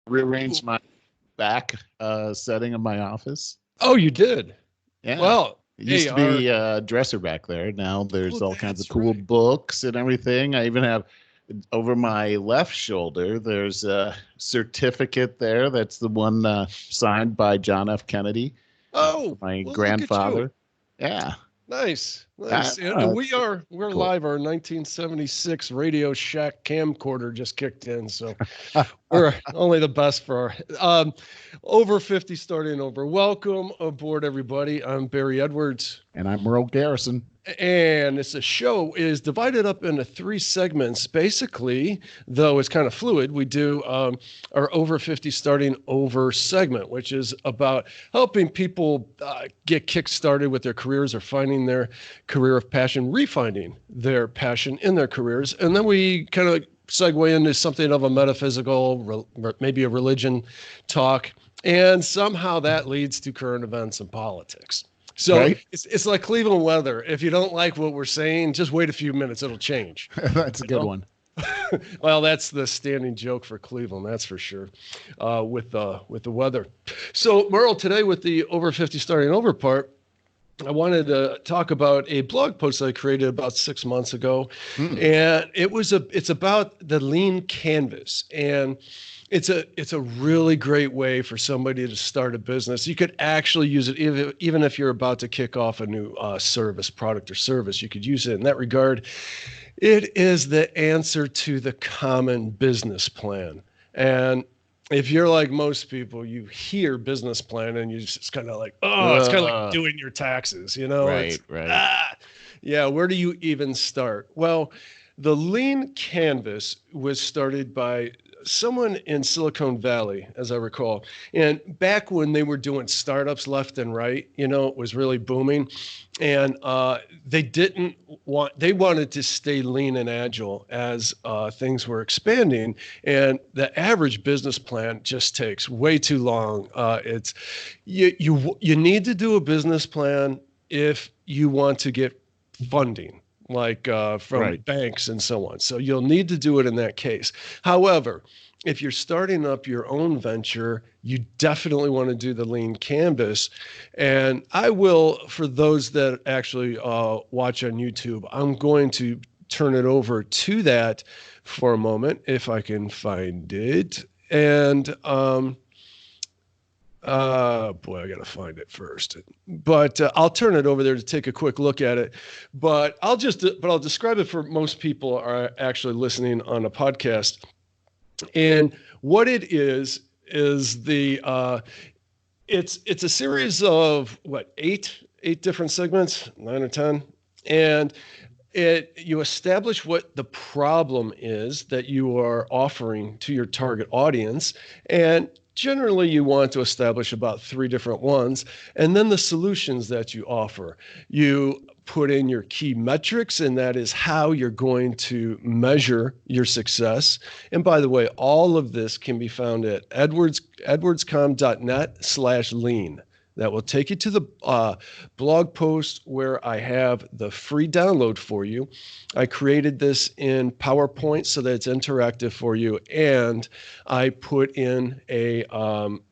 rearranged my back setting of my office. Oh, you did? Yeah. Well, It used to be a dresser back there. Now there's all kinds of cool books and everything. I even have over my left shoulder, there's a certificate there. That's the one signed by John F. Kennedy, my grandfather. Yeah. Nice. And we're cool. Live. Our 1976 Radio Shack camcorder just kicked in, so we're only the best for our over 50 starting over. Welcome aboard, everybody. I'm Barry Edwards, and I'm Merle Garrison. And the show is divided up into 3 segments. Basically, though it's kind of fluid, we do our over 50 starting over segment, which is about helping people get kick-started with their careers or finding their career of passion, refinding their passion in their careers. And then we kind of segue into something of a metaphysical, maybe a religion talk. And somehow that leads to current events and politics. So right? It's like Cleveland weather. If you don't like what we're saying, just wait a few minutes. It'll change. That's a good one. Well, that's the standing joke for Cleveland, that's for sure, with the weather. So, Merle, today with the over 50 starting over part, I wanted to talk about a blog post I created about 6 months ago, and it's about the lean canvas, and it's a really great way for somebody to start a business. You could actually use it even if you're about to kick off a new product or service. You could use it in that regard. It is the answer to the common business plan. And if you're like most people, you hear business plan and you just kind of like, it's kind of like doing your taxes, you know? Right. Yeah, where do you even start? Well, the lean canvas was started by someone in Silicon Valley, as I recall. And back when they were doing startups left and right, it was really booming. And they wanted to stay lean and agile as things were expanding. And the average business plan just takes way too long. You need to do a business plan if you want to get funding, like from banks and so on. So you'll need to do it in that case. However, if you're starting up your own venture, you definitely want to do the lean canvas. And I will, for those that actually watch on YouTube, I'm going to turn it over to that for a moment, if I can find it. And boy, I got to find it first. But I'll turn it over there to take a quick look at it. But I'll describe it for most people are actually listening on a podcast. And what it is the it's a series of eight different segments, 9 or 10, and you establish what the problem is that you are offering to your target audience, and generally you want to establish about 3 different ones, and then the solutions that you offer. You put in your key metrics, and that is how you're going to measure your success. And by the way, all of this can be found at edwardscom.net/lean. That will take you to the blog post where I have the free download for you. I created this in PowerPoint so that it's interactive for you, and I put in a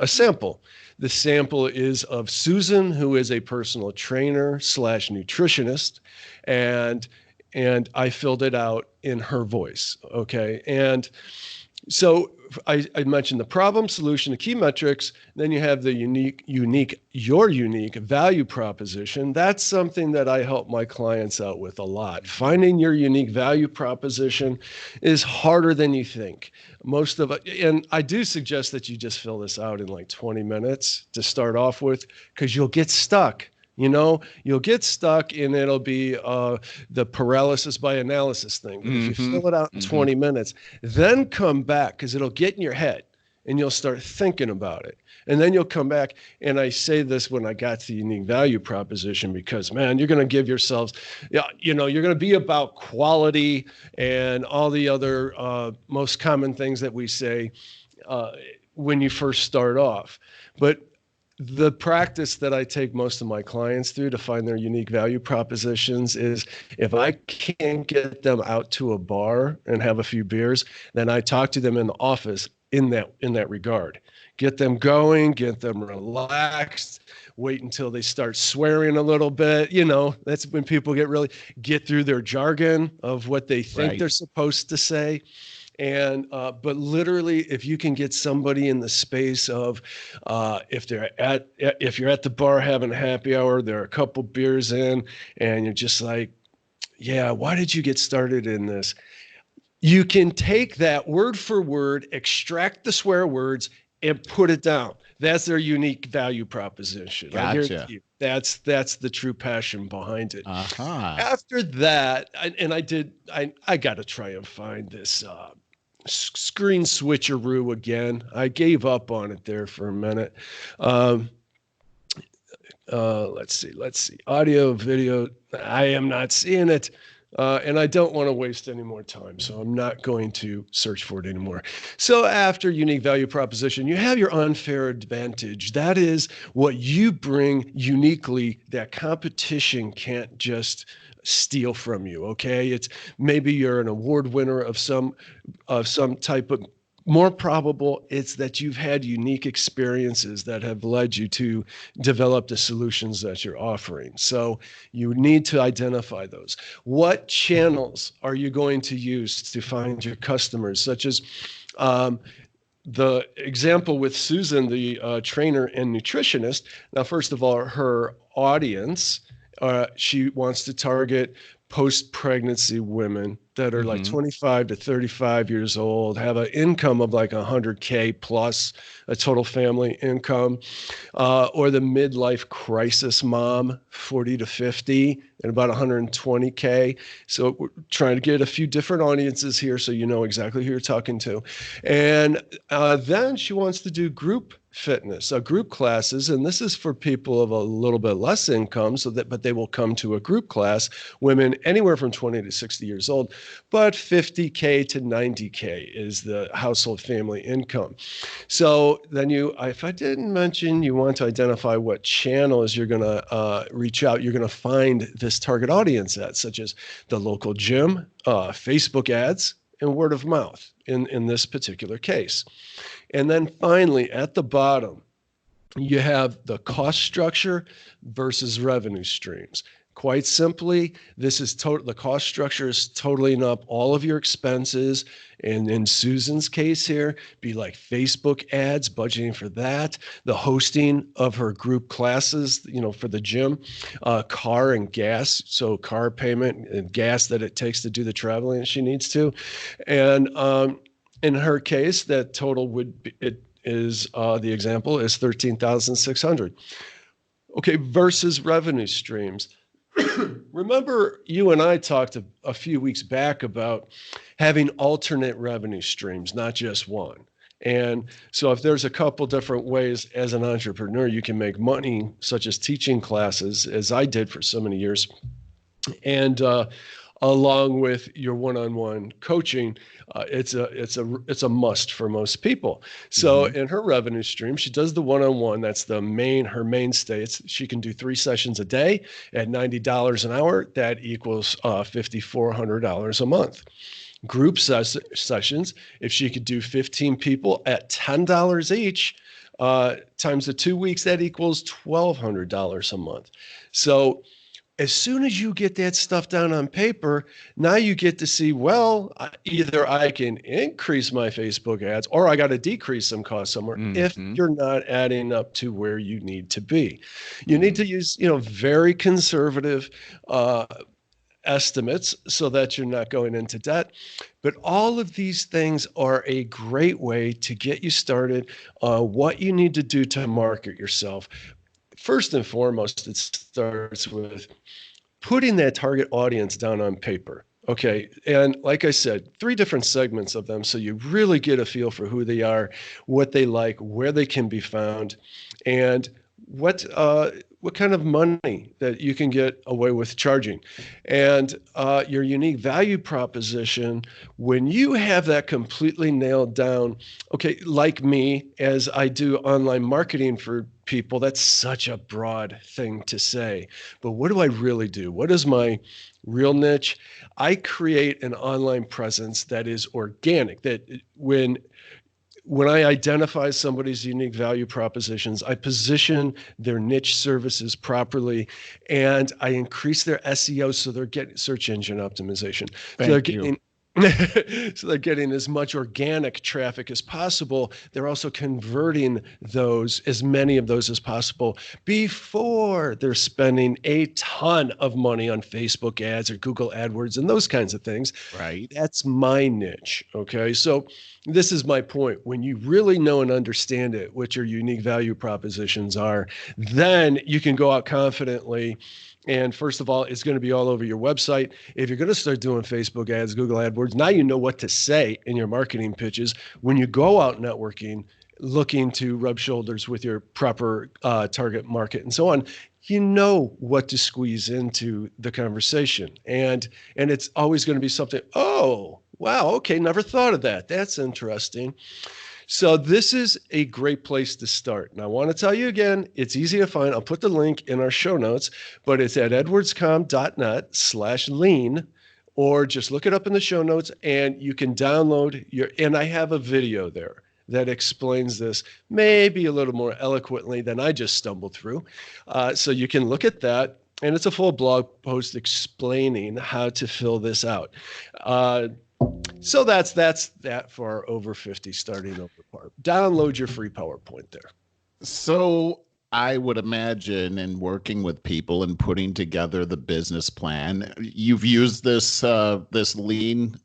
sample. The sample is of Susan, who is a personal trainer / nutritionist, and I filled it out in her voice. Okay, and so I mentioned the problem, solution, the key metrics. Then you have the your unique value proposition. That's something that I help my clients out with a lot. Finding your unique value proposition is harder than you think. Most of it, and I do suggest that you just fill this out in like 20 minutes to start off with, because you'll get stuck. You'll get stuck, and it'll be the paralysis by analysis thing. But if you fill it out in 20 minutes, then come back, because it'll get in your head, and you'll start thinking about it. And then you'll come back, and I say this when I got to the unique value proposition, because, man, you're going to give yourselves, you're going to be about quality and all the other most common things that we say when you first start off. But the practice that I take most of my clients through to find their unique value propositions is, if I can't get them out to a bar and have a few beers, then I talk to them in the office in that regard. Get them going, get them relaxed, wait until they start swearing a little bit. That's when people get through their jargon of what they think they're supposed to say. And but literally, if you can get somebody in the space of if you're at the bar having a happy hour, they're a couple beers in, and you're just like, yeah, why did you get started in this? You can take that word for word, extract the swear words, and put it down. That's their unique value proposition. Gotcha. That's the true passion behind it. Uh-huh. After that, I got to try and find this screen switcheroo again. I gave up on it there for a minute. Let's see. Audio, video. I am not seeing it. And I don't want to waste any more time, so I'm not going to search for it anymore. So after unique value proposition, you have your unfair advantage. That is what you bring uniquely that competition can't just steal from you. Okay, it's maybe you're an award winner of some type of. More probable, it's that you've had unique experiences that have led you to develop the solutions that you're offering. So you need to identify those. What channels are you going to use to find your customers, such as the example with Susan, the trainer and nutritionist. Now, first of all, her audience, she wants to target post-pregnancy women that are like 25 to 35 years old, have an income of like 100K plus a total family income, or the midlife crisis mom, 40 to 50, and about 120K. So we're trying to get a few different audiences here so you know exactly who you're talking to. And then she wants to do group fitness, group classes, and this is for people of a little bit less income, but they will come to a group class, women anywhere from 20 to 60 years old, but 50K to 90K is the household family income. So then if I didn't mention, you want to identify what channels you're going to reach out, you're going to find this target audience at, such as the local gym, Facebook ads, and word of mouth in this particular case. And then finally, at the bottom, you have the cost structure versus revenue streams. Quite simply, this is the cost structure is totaling up all of your expenses. And in Susan's case here, be like Facebook ads, budgeting for that, the hosting of her group classes, for the gym, car and gas, so car payment and gas that it takes to do the traveling she needs to. And in her case, that total the example is $13,600. Okay, versus revenue streams. Remember, you and I talked a few weeks back about having alternate revenue streams, not just one. And so if there's a couple different ways as an entrepreneur you can make money, such as teaching classes, as I did for so many years, and along with your one-on-one coaching, it's a must for most people. So in her revenue stream, she does the one-on-one. That's her mainstay. She can do 3 sessions a day at $90 an hour. That equals $5,400 a month. Group sessions, if she could do 15 people at $10 each, times the 2 weeks, that equals $1,200 a month. So as soon as you get that stuff down on paper, now you get to see, well, either I can increase my Facebook ads or I got to decrease some costs somewhere if you're not adding up to where you need to be. You need to use, very conservative estimates so that you're not going into debt. But all of these things are a great way to get you started on what you need to do to market yourself. First and foremost, it starts with putting that target audience down on paper. Okay. And like I said, 3 different segments of them. So you really get a feel for who they are, what they like, where they can be found, and what kind of money that you can get away with charging. And your unique value proposition, when you have that completely nailed down, okay, like me, as I do online marketing for people, that's such a broad thing to say. But what do I really do? What is my real niche? I create an online presence that is organic, that when when I identify somebody's unique value propositions, I position their niche services properly, and I increase their SEO, so they're getting search engine optimization. So they're Thank you. getting so they're getting as much organic traffic as possible. They're also converting those, as many of those as possible, before they're spending a ton of money on Facebook ads or Google AdWords and those kinds of things. Right. That's my niche. Okay. So this is my point. When you really know and understand it, what your unique value propositions are, then you can go out confidently. And first of all, it's going to be all over your website. If you're going to start doing Facebook ads, Google AdWords, now you know what to say in your marketing pitches. When you go out networking, looking to rub shoulders with your proper target market and so on, you know what to squeeze into the conversation. And it's always going to be something, oh, wow, okay, never thought of that. That's interesting. So this is a great place to start. And I want to tell you again, it's easy to find. I'll put the link in our show notes, but it's at edwardscom.net/lean, or just look it up in the show notes and you can download and I have a video there that explains this maybe a little more eloquently than I just stumbled through. So you can look at that, and it's a full blog post explaining how to fill this out. So that's that for our over 50 starting over part. Download your free PowerPoint there. So I would imagine in working with people and putting together the business plan, you've used this this lean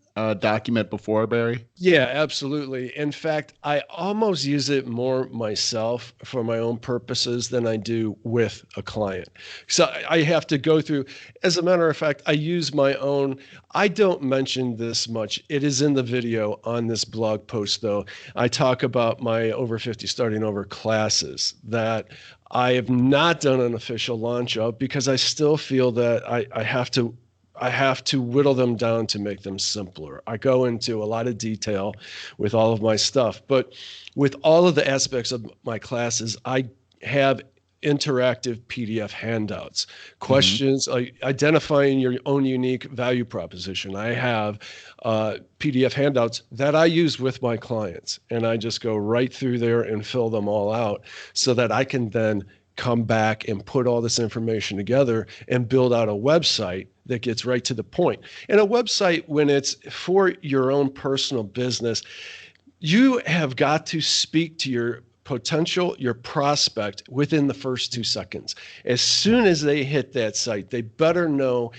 document before, Barry? Yeah, absolutely. In fact, I almost use it more myself for my own purposes than I do with a client. So I have to go through, as a matter of fact, I use my own. I don't mention this much. It is in the video on this blog post, though. I talk about my over 50 starting over classes that I have not done an official launch of because I still feel that I have to whittle them down to make them simpler. I go into a lot of detail with all of my stuff, but with all of the aspects of my classes, I have interactive PDF handouts, questions, identifying your own unique value proposition. I have PDF handouts that I use with my clients, and I just go right through there and fill them all out so that I can then come back and put all this information together and build out a website that gets right to the point. And a website, when it's for your own personal business, you have got to speak to your potential, your prospect, within the first 2 seconds. As soon as they hit that site, they better know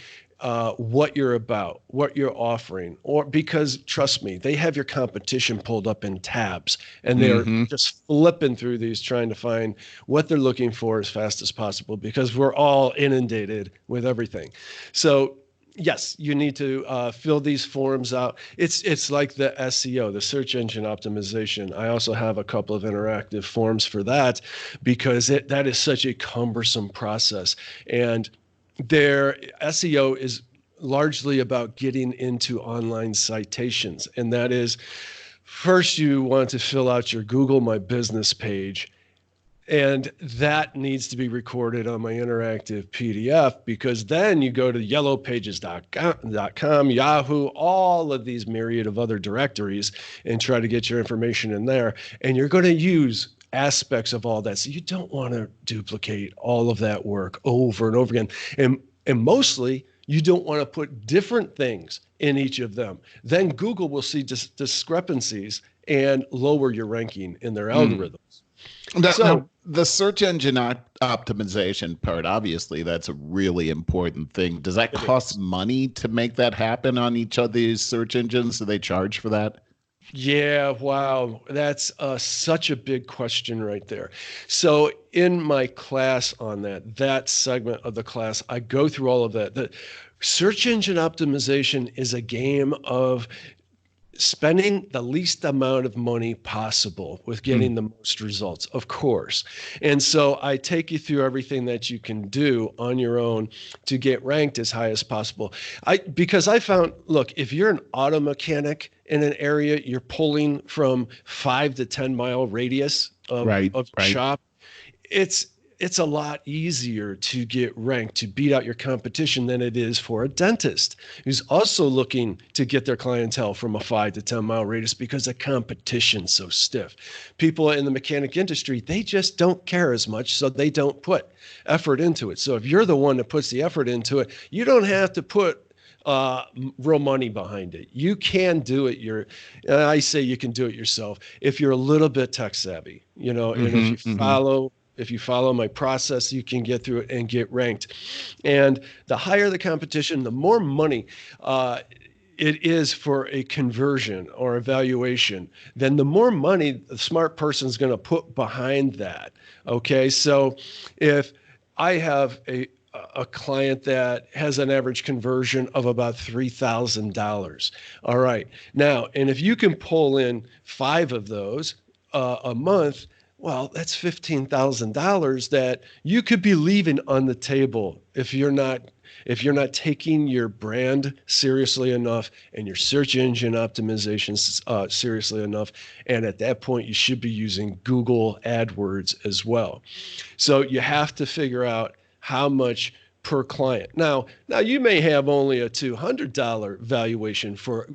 what you're about, what you're offering, or because trust me, they have your competition pulled up in tabs and they're just flipping through these trying to find what they're looking for as fast as possible because we're all inundated with everything. So yes, you need to fill these forms out. It's like the SEO, the search engine optimization. I also have a couple of interactive forms for that because that is such a cumbersome process. And their SEO is largely about getting into online citations. And that is, first you want to fill out your Google My Business page. And that needs to be recorded on my interactive PDF because then you go to yellowpages.com, Yahoo, all of these myriad of other directories and try to get your information in there. And you're going to use aspects of all that. So you don't want to duplicate all of that work over and over again. And mostly you don't want to put different things in each of them. Then Google will see discrepancies and lower your ranking in their algorithms. Now, the search engine optimization part, obviously, that's a really important thing. Does that cost money to make that happen on each of these search engines? Do they charge for that? Yeah, wow. That's such a big question right there. So in my class on that segment of the class, I go through all of that. The search engine optimization is a game of spending the least amount of money possible with getting the most results, of course. And so I take you through everything that you can do on your own to get ranked as high as possible. Because I found, look, if you're an auto mechanic in an area, you're pulling from 5 to 10 mile radius of your shop. It's it's a lot easier to get ranked, to beat out your competition than it is for a dentist who's also looking to get their clientele from a 5 to 10 mile radius because the competition's so stiff. People in the mechanic industry, they just don't care as much, so they don't put effort into it. So if you're the one that puts the effort into it, you don't have to put real money behind it. You can do it. I say you can do it yourself if you're a little bit tech savvy, and if you follow my process, you can get through it and get ranked. And the higher the competition, the more money it is for a conversion or evaluation, then the more money the smart person is going to put behind that. Okay, so if I have a client that has an average conversion of about $3,000. All right. Now, and if you can pull in 5 of those a month, well, that's $15,000 that you could be leaving on the table if you're not taking your brand seriously enough and your search engine optimization seriously enough. And at that point, you should be using Google AdWords as well. So you have to figure out how much per client. Now you may have only a $200 valuation for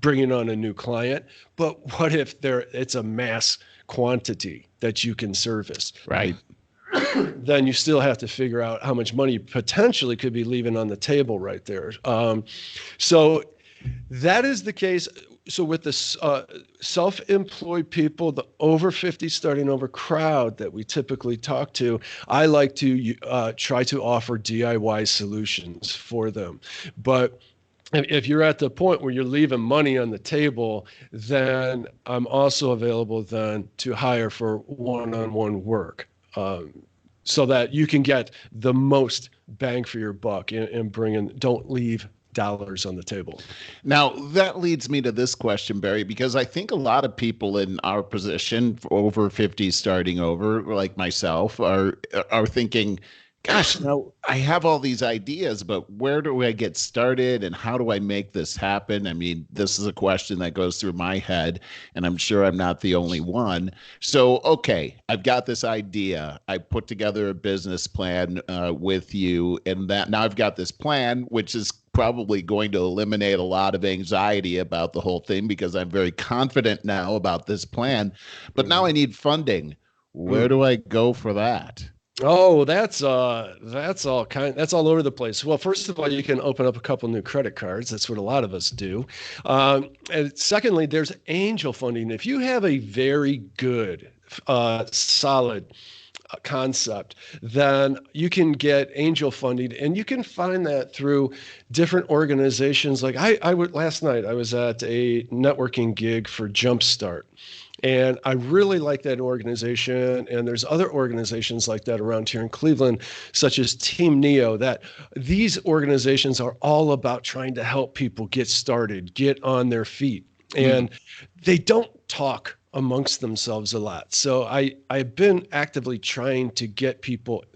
bringing on a new client, but what if it's a mass quantity that you can service? Right. Then you still have to figure out how much money you potentially could be leaving on the table right there. So that is the case. So with the self-employed people, the over 50 starting over crowd that we typically talk to, I like to try to offer DIY solutions for them. But if you're at the point where you're leaving money on the table, then I'm also available then to hire for one-on-one work. So that you can get the most bang for your buck and don't leave dollars on the table. Now, that leads me to this question, Barry, because I think a lot of people in our position, over 50 starting over, like myself, are thinking, gosh, now I have all these ideas, but where do I get started and how do I make this happen? I mean, this is a question that goes through my head, and I'm sure I'm not the only one. So, okay, I've got this idea. I put together a business plan with you, and that now I've got this plan, which is probably going to eliminate a lot of anxiety about the whole thing because I'm very confident now about this plan. But now I need funding. Where do I go for that? Oh, that's all over the place. Well, first of all, you can open up a couple new credit cards. That's what a lot of us do. And secondly, there's angel funding. If you have a very good, solid concept, then you can get angel funding, and you can find that through different organizations. Like last night, I was at a networking gig for Jumpstart. And I really like that organization. And there's other organizations like that around here in Cleveland, such as Team Neo, that these organizations are all about trying to help people get started, get on their feet. And they don't talk amongst themselves a lot. So I've been actively trying to get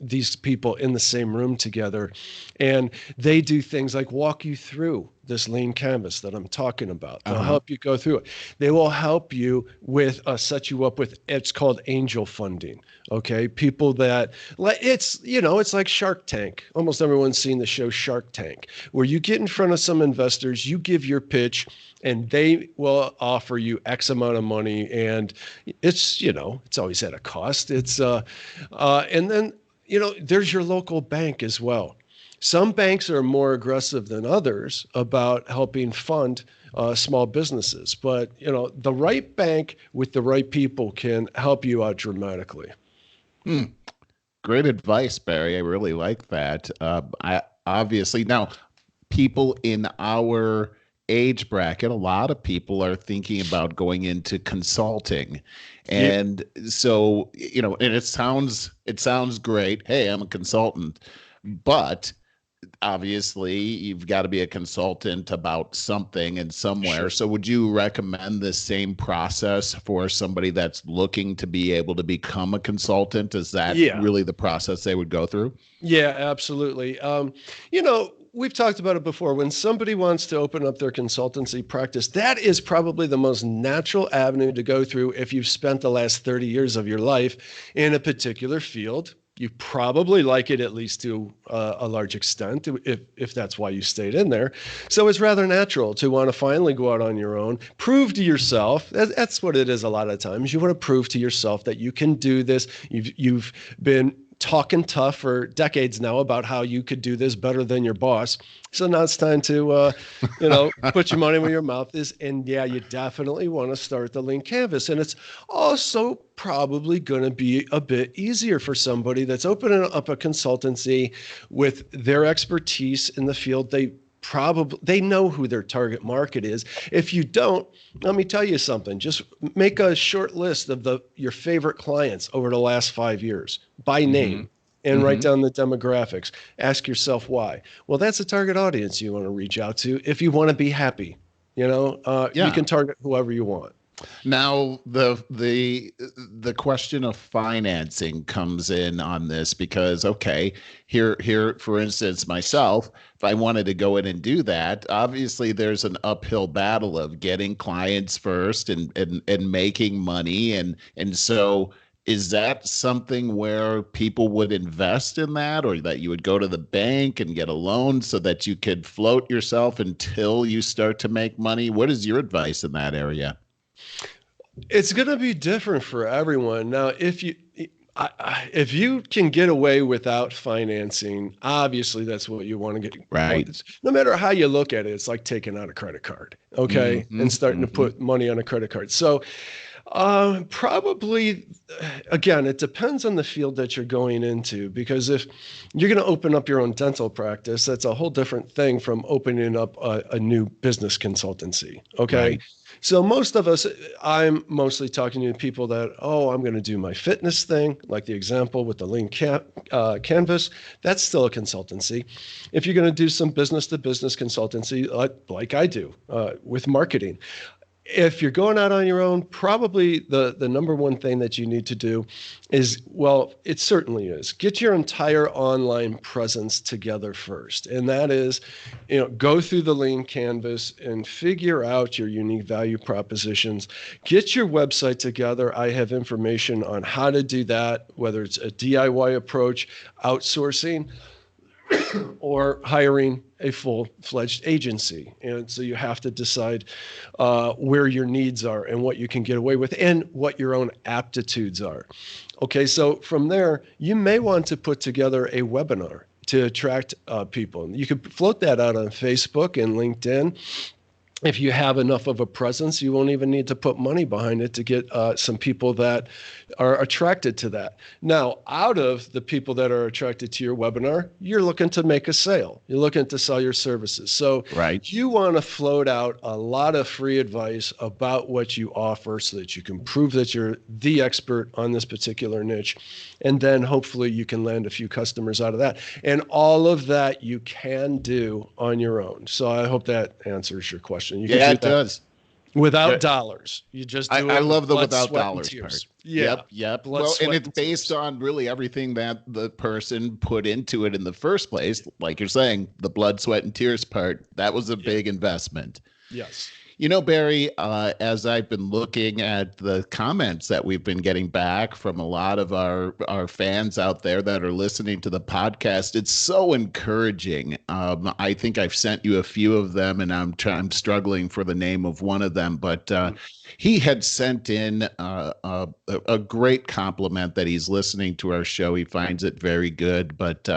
these people in the same room together. And they do things like walk you through this lean canvas that I'm talking about. They'll help you go through it. They will help you with set you up with, it's called angel funding. Okay. People that it's like Shark Tank. Almost everyone's seen the show Shark Tank, where you get in front of some investors, you give your pitch, and they will offer you X amount of money. And it's always at a cost. It's, and then, there's your local bank as well. Some banks are more aggressive than others about helping fund small businesses, but the right bank with the right people can help you out dramatically. Great advice, Barry. I really like that. I obviously now people in our age bracket, a lot of people are thinking about going into consulting. And so, and it sounds great. Hey, I'm a consultant, but obviously you've got to be a consultant about something and somewhere. Sure. So would you recommend the same process for somebody that's looking to be able to become a consultant? Is that really the process they would go through? Yeah, absolutely. We've talked about it before. When somebody wants to open up their consultancy practice, that is probably the most natural avenue to go through if you've spent the last 30 years of your life in a particular field You probably like it at least to a large extent, if that's why you stayed in there. So it's rather natural to want to finally go out on your own, prove to yourself. That's what it is a lot of times. You want to prove to yourself that you can do this. You've been talking tough for decades now about how you could do this better than your boss. So now it's time to, put your money where your mouth is. And yeah, you definitely want to start the lean canvas. And it's also probably going to be a bit easier for somebody that's opening up a consultancy with their expertise in the field. They know who their target market is. If you don't, let me tell you something. Just make a short list of your favorite clients over the last 5 years by name and write down the demographics. Ask yourself why. Well, that's a target audience you want to reach out to if you want to be happy. You can target whoever you want. Now, the question of financing comes in on this because, okay, here, for instance, myself, if I wanted to go in and do that, obviously there's an uphill battle of getting clients first and making money. And so is that something where people would invest in that, or that you would go to the bank and get a loan so that you could float yourself until you start to make money? What is your advice in that area? It's going to be different for everyone. Now, if you can get away without financing, obviously that's what you want to get. Right. No matter how you look at it, it's like taking out a credit card, okay, and starting to put money on a credit card. So probably, again, it depends on the field that you're going into, because if you're going to open up your own dental practice, that's a whole different thing from opening up a new business consultancy, okay? Right. So most of us, I'm mostly talking to people that, I'm going to do my fitness thing, like the example with the lean canvas. That's still a consultancy. If you're going to do some business-to-business consultancy, like I do with marketing, if you're going out on your own, probably the number one thing that you need to do is, well, it certainly is, get your entire online presence together first. And that is, go through the lean canvas and figure out your unique value propositions. Get your website together. I have information on how to do that, whether it's a DIY approach, outsourcing, or hiring a full-fledged agency. And so you have to decide where your needs are and what you can get away with and what your own aptitudes are. Okay, so from there, you may want to put together a webinar to attract people. You could float that out on Facebook and LinkedIn. If you have enough of a presence, you won't even need to put money behind it to get some people that are attracted to that. Now, out of the people that are attracted to your webinar, you're looking to make a sale. You're looking to sell your services. So you want to float out a lot of free advice about what you offer so that you can prove that you're the expert on this particular niche. And then hopefully you can land a few customers out of that. And all of that you can do on your own. So I hope that answers your question. You can it does. Without dollars. You just do it. I love the blood, without dollars part. Yeah. Yep. Well, and it's based on really everything that the person put into it in the first place. Like you're saying, the blood, sweat, and tears part, that was a big investment. Yes. Barry, as I've been looking at the comments that we've been getting back from a lot of our fans out there that are listening to the podcast, it's so encouraging. I think I've sent you a few of them, and I'm struggling for the name of one of them, but he had sent in a great compliment that he's listening to our show. He finds it very good, but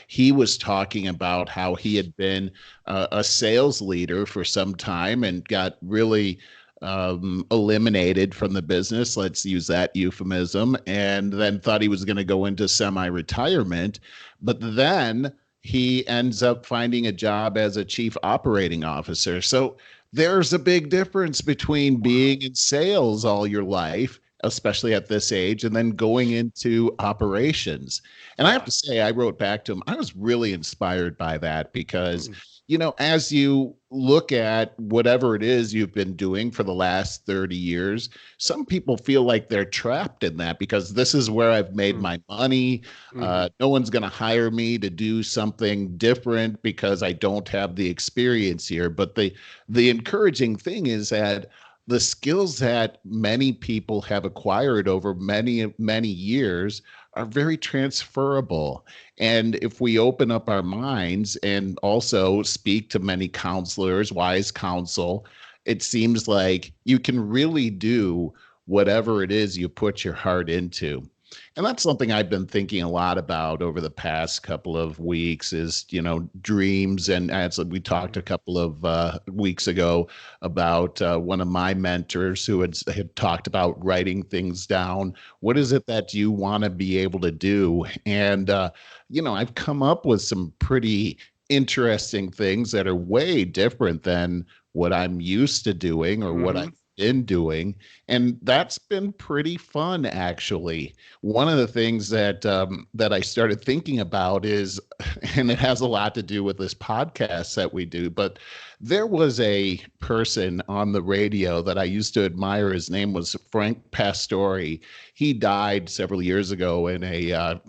he was talking about how he had been a sales leader for some time and got really eliminated from the business. Let's use that euphemism. And then thought he was going to go into semi-retirement. But then he ends up finding a job as a chief operating officer. So there's a big difference between being in sales all your life, especially at this age, and then going into operations. And I have to say, I wrote back to him, I was really inspired by that because as you look at whatever it is you've been doing for the last 30 years, some people feel like they're trapped in that because this is where I've made my money. No one's going to hire me to do something different because I don't have the experience here. But the encouraging thing is that the skills that many people have acquired over many, many years are very transferable. And if we open up our minds and also speak to many counselors, wise counsel, it seems like you can really do whatever it is you put your heart into. And that's something I've been thinking a lot about over the past couple of weeks is, dreams. And as we talked a couple of weeks ago about one of my mentors who had talked about writing things down. What is it that you want to be able to do? And, I've come up with some pretty interesting things that are way different than what I'm used to doing or what Mm-hmm. I've been doing. And that's been pretty fun, actually. One of the things that I started thinking about is, and it has a lot to do with this podcast that we do, but there was a person on the radio that I used to admire. His name was Frank Pastore. He died several years ago in a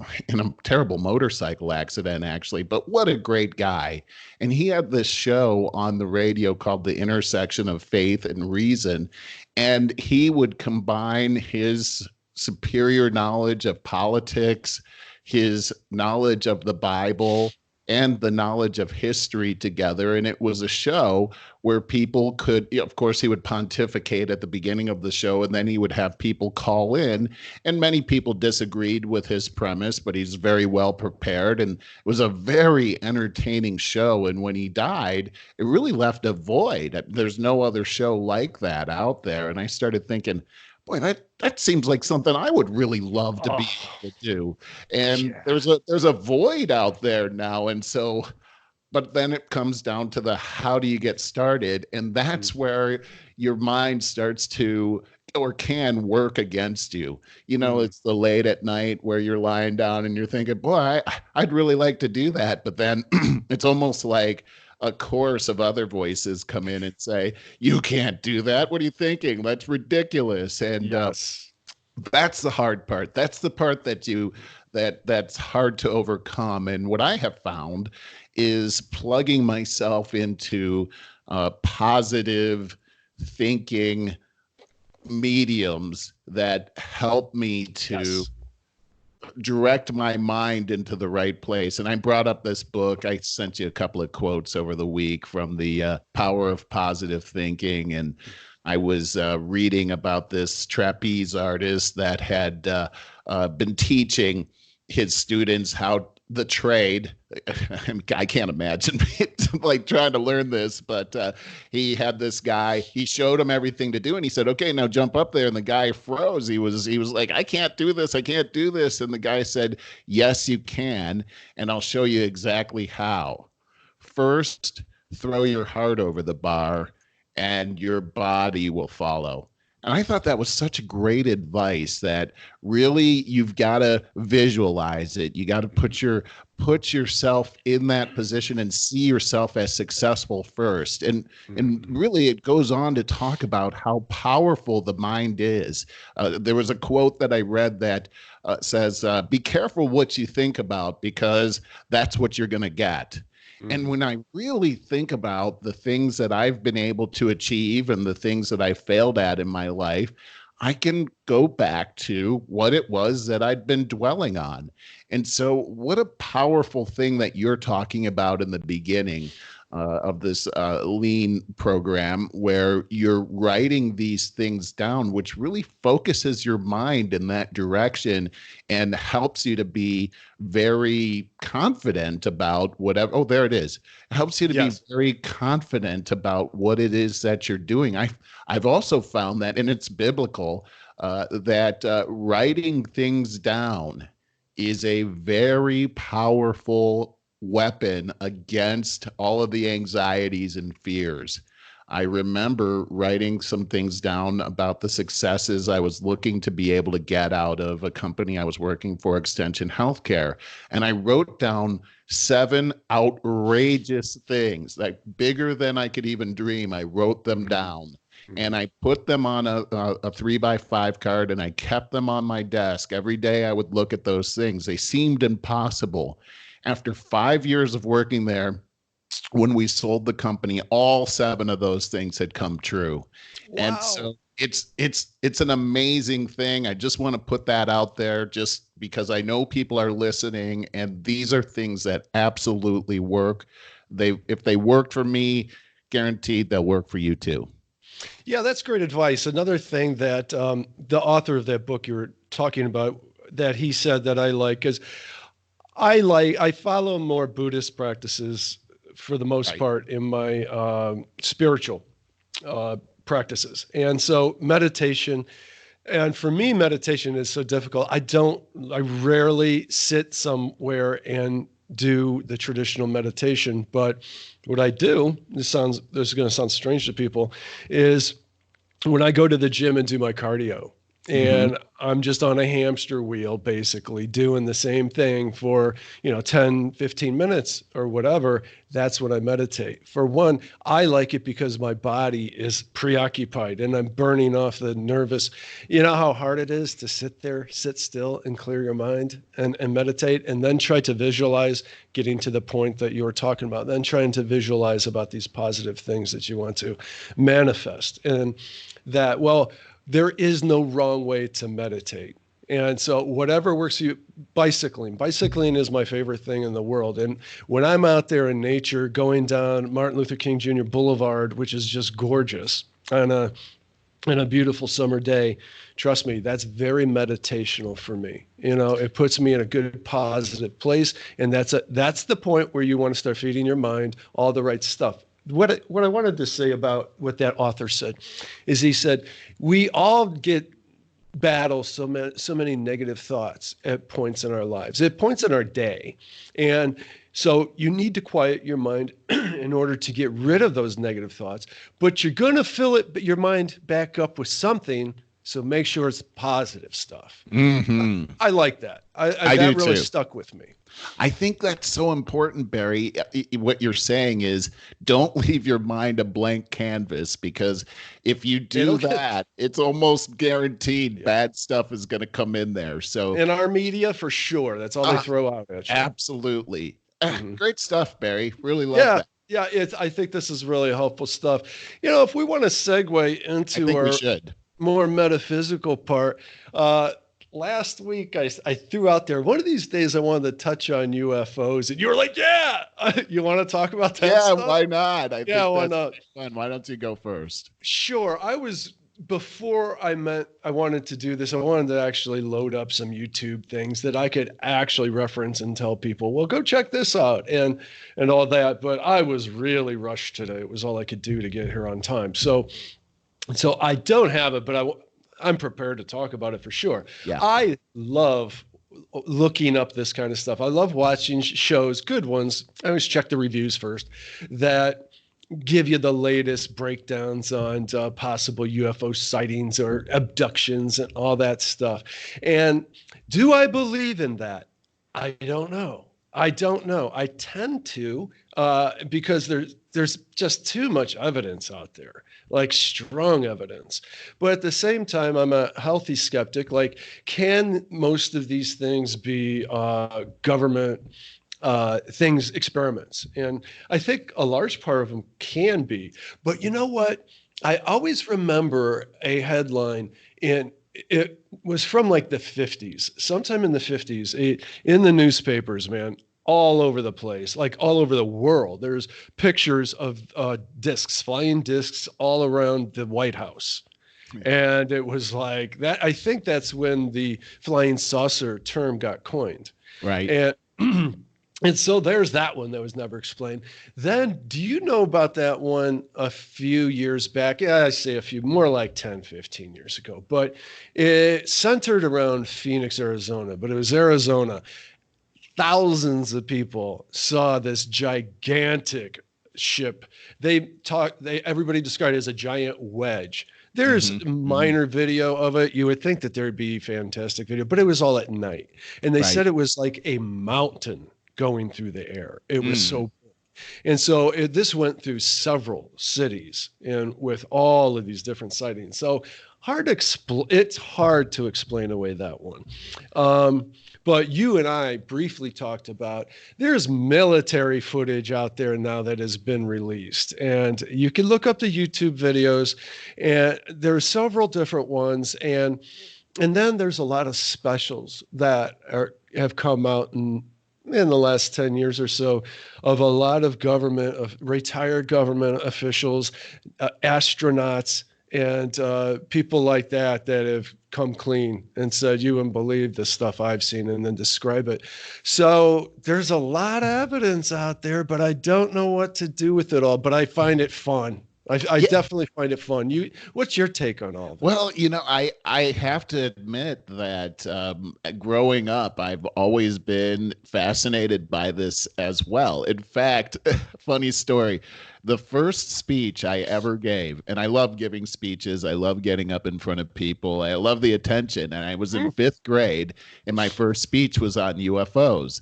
terrible motorcycle accident, actually. But what a great guy! And he had this show on the radio called The Intersection of Faith and Reason, and he would combine his superior knowledge of politics, his knowledge of the Bible, and the knowledge of history together. And it was a show where people could, of course, he would pontificate at the beginning of the show, and then he would have people call in. And many people disagreed with his premise, but he's very well prepared. And it was a very entertaining show. And when he died, it really left a void. There's no other show like that out there. And I started thinking, boy, that seems like something I would really love to be able to do. And Yeah. there's a void out there now. And so, but then it comes down to the how do you get started? And that's where your mind starts to or can work against you. It's the late at night where you're lying down and you're thinking, boy, I'd really like to do that. But then it's almost like a chorus of other voices come in and say, you can't do that. What are you thinking? That's ridiculous. And Yes. that's the hard part. That's the part that's hard to overcome. And what I have found is plugging myself into positive thinking mediums that help me to Yes. direct my mind into the right place. And I brought up this book. I sent you a couple of quotes over the week from the Power of Positive Thinking. And I was reading about this trapeze artist that had been teaching his students how the trade. I can't imagine like trying to learn this, but he had this guy. He showed him everything to do, and he said, "Okay, now jump up there." And the guy froze. He was like, "I can't do this. I can't do this." And the guy said, "Yes, you can, and I'll show you exactly how. First, throw your heart over the bar, and your body will follow." And I thought that was such great advice that really you've got to visualize it. You got to put yourself in that position and see yourself as successful first. And really it goes on to talk about how powerful the mind is. There was a quote that I read that says, be careful what you think about because that's what you're going to get. And when I really think about the things that I've been able to achieve and the things that I failed at in my life, I can go back to what it was that I'd been dwelling on. And so what a powerful thing that you're talking about in the beginning of this lean program, where you're writing these things down, which really focuses your mind in that direction and helps you to be very confident about whatever. Oh, there it is. It helps you to Yes. be very confident about what it is that you're doing. I've also found that, and it's biblical, that writing things down is a very powerful weapon against all of the anxieties and fears. I remember writing some things down about the successes I was looking to be able to get out of a company I was working for, Extension Healthcare. And I wrote down 7 outrageous things, like bigger than I could even dream. I wrote them down. And I put them on a 3x5 card, and I kept them on my desk. Every day I would look at those things. They seemed impossible. After 5 years of working there, when we sold the company, all 7 of those things had come true. And Wow. so it's an amazing thing. I just want to put that out there just because I know people are listening, and these are things that absolutely work. If they worked for me, guaranteed they'll work for you too. Yeah, that's great advice. Another thing that the author of that book you were talking about that he said that I like is I follow more Buddhist practices for the most Right. part in my spiritual practices, and so meditation. And for me, meditation is so difficult. I rarely sit somewhere and do the traditional meditation. But what I do, this is going to sound strange to people, is when I go to the gym and do my cardio, Mm-hmm. and I'm just on a hamster wheel, basically doing the same thing for, 10, 15 minutes or whatever. That's when I meditate. For one, I like it because my body is preoccupied and I'm burning off the nervous. You know how hard it is to sit there, sit still and clear your mind and meditate, and then try to visualize getting to the point that you were talking about, then trying to visualize about these positive things that you want to manifest. And that, well, there is no wrong way to meditate. And so whatever works for you, bicycling is my favorite thing in the world. And when I'm out there in nature, going down Martin Luther King Jr. Boulevard, which is just gorgeous on a beautiful summer day, trust me, that's very meditational for me. It puts me in a good, positive place. And that's the point where you want to start feeding your mind all the right stuff. What I wanted to say about what that author said is he said, we all battle so many negative thoughts at points in our lives, at points in our day. And so you need to quiet your mind in order to get rid of those negative thoughts, but you're going to fill your mind back up with something. So make sure it's positive stuff. Mm-hmm. I like that. I That do really too. stuck with me. I think that's so important, Barry. What you're saying is don't leave your mind a blank canvas, because if you do It'll get, that, it's almost guaranteed yeah. bad stuff is going to come in there. So, In our media, for sure. That's all they uh, throw out at you. absolutely. Mhm. Great stuff, Barry. Really love Yeah, that. yeah. I think this is really helpful stuff. If we want to segue I into think we our should. more metaphysical part, last week I threw out there, one of these days I wanted to touch on UFOs, and you were like, "Yeah, you want to talk about that Yeah, stuff?" why not? I Yeah, think why that's not? fun. Why don't you go first? Sure. Before I wanted to do this, I wanted to actually load up some YouTube things that I could actually reference and tell people, well, go check this out and all that. But I was really rushed today. It was all I could do to get here on time. So I don't have it, but I'm prepared to talk about it for sure. Yeah. I love looking up this kind of stuff. I love watching shows, good ones. I always check the reviews first, that give you the latest breakdowns on possible UFO sightings or abductions and all that stuff. And do I believe in that? I don't know. I don't know. I tend to, because there's just too much evidence out there, like strong evidence. But at the same time, I'm a healthy skeptic. Like, can most of these things be government experiments? And I think a large part of them can be. But you know what? I always remember a headline it was from like the 50s, sometime in the 50s, in the newspapers, man, all over the place, like all over the world. There's pictures of flying discs all around the White House. Yeah. And it was like that. I think that's when the flying saucer term got coined. Right. And and so there's that one that was never explained. Then, do you know about that one a few years back? Yeah, I say a few, more like 10, 15 years ago. But it centered around Phoenix, Arizona. But it was Arizona. Thousands of people saw this gigantic ship. Everybody described it as a giant wedge. There's Mm-hmm. Mm-hmm. minor video of it. You would think that there'd be fantastic video, but it was all at night. And they Right. said it was like a mountain going through the air. It was Mm. so big. And so this went through several cities and with all of these different sightings. So It's hard to explain away that one. But you and I briefly talked about there's military footage out there now that has been released, and you can look up the YouTube videos, and there are several different ones, and then there's a lot of specials that have come out in the last 10 years or so of a lot of retired government officials, astronauts, and people like that have come clean and said, you wouldn't believe the stuff I've seen, and then describe it. So there's a lot of evidence out there, but I don't know what to do with it all, but I find it fun. I definitely find it fun. What's your take on all this? Well, I have to admit that growing up, I've always been fascinated by this as well. In fact, funny story, the first speech I ever gave, and I love giving speeches. I love getting up in front of people. I love the attention. And I was in fifth grade, and my first speech was on UFOs.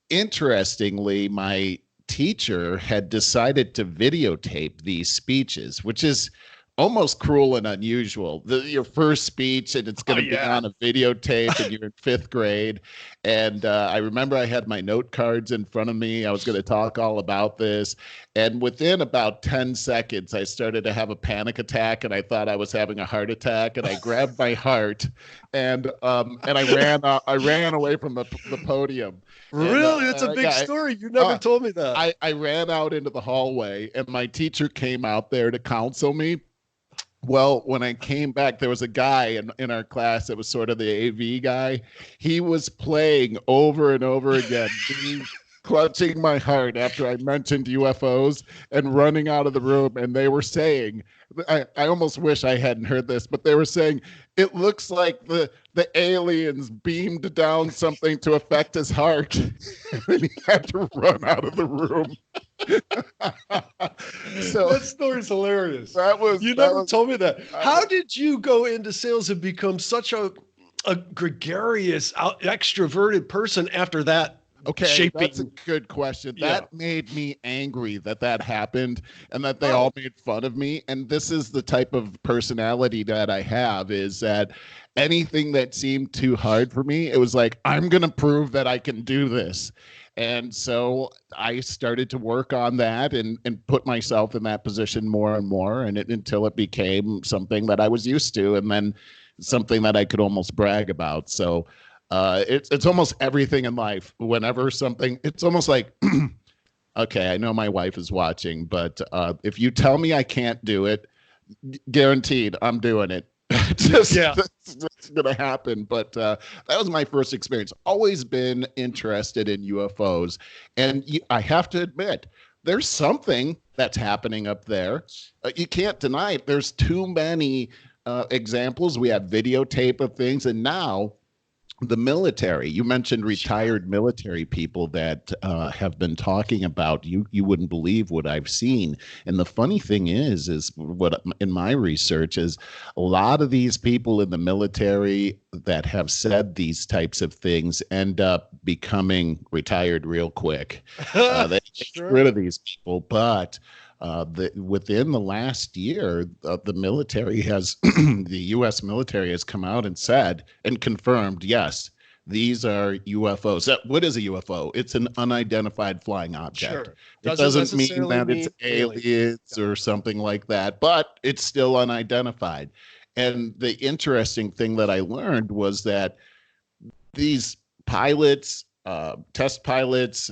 Interestingly, my teacher had decided to videotape these speeches, which is almost cruel and unusual. Your first speech, and it's going to be on a videotape, and you're in fifth grade. And I remember I had my note cards in front of me. I was going to talk all about this. And within about 10 seconds, I started to have a panic attack, and I thought I was having a heart attack. And I grabbed my heart, and I ran away from the podium. Really? That's a big story. You never told me that. I ran out into the hallway, and my teacher came out there to counsel me. Well, when I came back, there was a guy in our class that was sort of the AV guy. He was playing over and over again, clutching my heart after I mentioned UFOs and running out of the room. And they were saying, I almost wish I hadn't heard this, but they were saying, it looks like the aliens beamed down something to affect his heart. And he had to run out of the room. So that story's hilarious. You never told me that. How did you go into sales and become such a gregarious, extroverted person after that? Okay, that's a good question. That made me angry that happened, and that they all made fun of me. And this is the type of personality that I have, is that anything that seemed too hard for me, it was like, I'm going to prove that I can do this. And so I started to work on that and put myself in that position more and more, until it became something that I was used to, and then something that I could almost brag about. So it's almost everything in life. Whenever something, it's almost like, okay, I know my wife is watching, but if you tell me I can't do it, guaranteed I'm doing it. It's gonna happen. But that was my first experience. Always been interested in UFOs, and I have to admit, there's something that's happening up there. You can't deny it. There's too many examples. We have videotape of things, and now the military. You mentioned retired military people that have been talking about. You wouldn't believe what I've seen. And the funny thing is what in my research is a lot of these people in the military that have said these types of things end up becoming retired real quick. They get rid of these people, but within the last year, the military has, the U.S. military has come out and said and confirmed, yes, these are UFOs. What is a UFO? It's an unidentified flying object. Sure. It doesn't mean that it's aliens or something like that, but it's still unidentified. And the interesting thing that I learned was that these pilots, test pilots,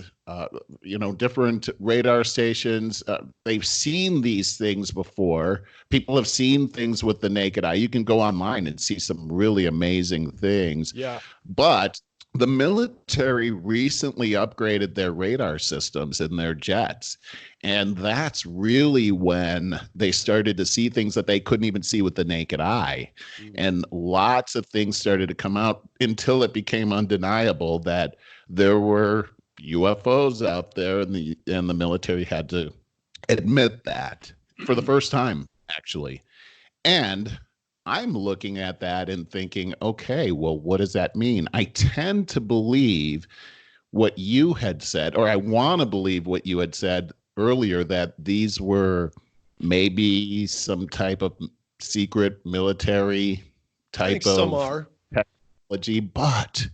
different radar stations, they've seen these things before. People have seen things with the naked eye. You can go online and see some really amazing things. Yeah. But the military recently upgraded their radar systems in their jets. And that's really when they started to see things that they couldn't even see with the naked eye. And lots of things started to come out until it became undeniable that there were UFOs out there, and the military had to admit that for the first time, actually. And I'm looking at that and thinking, okay, well, what does that mean? I tend to believe what you had said, or I want to believe what you had said earlier, that these were maybe some type of secret military I think type some of are. technology. But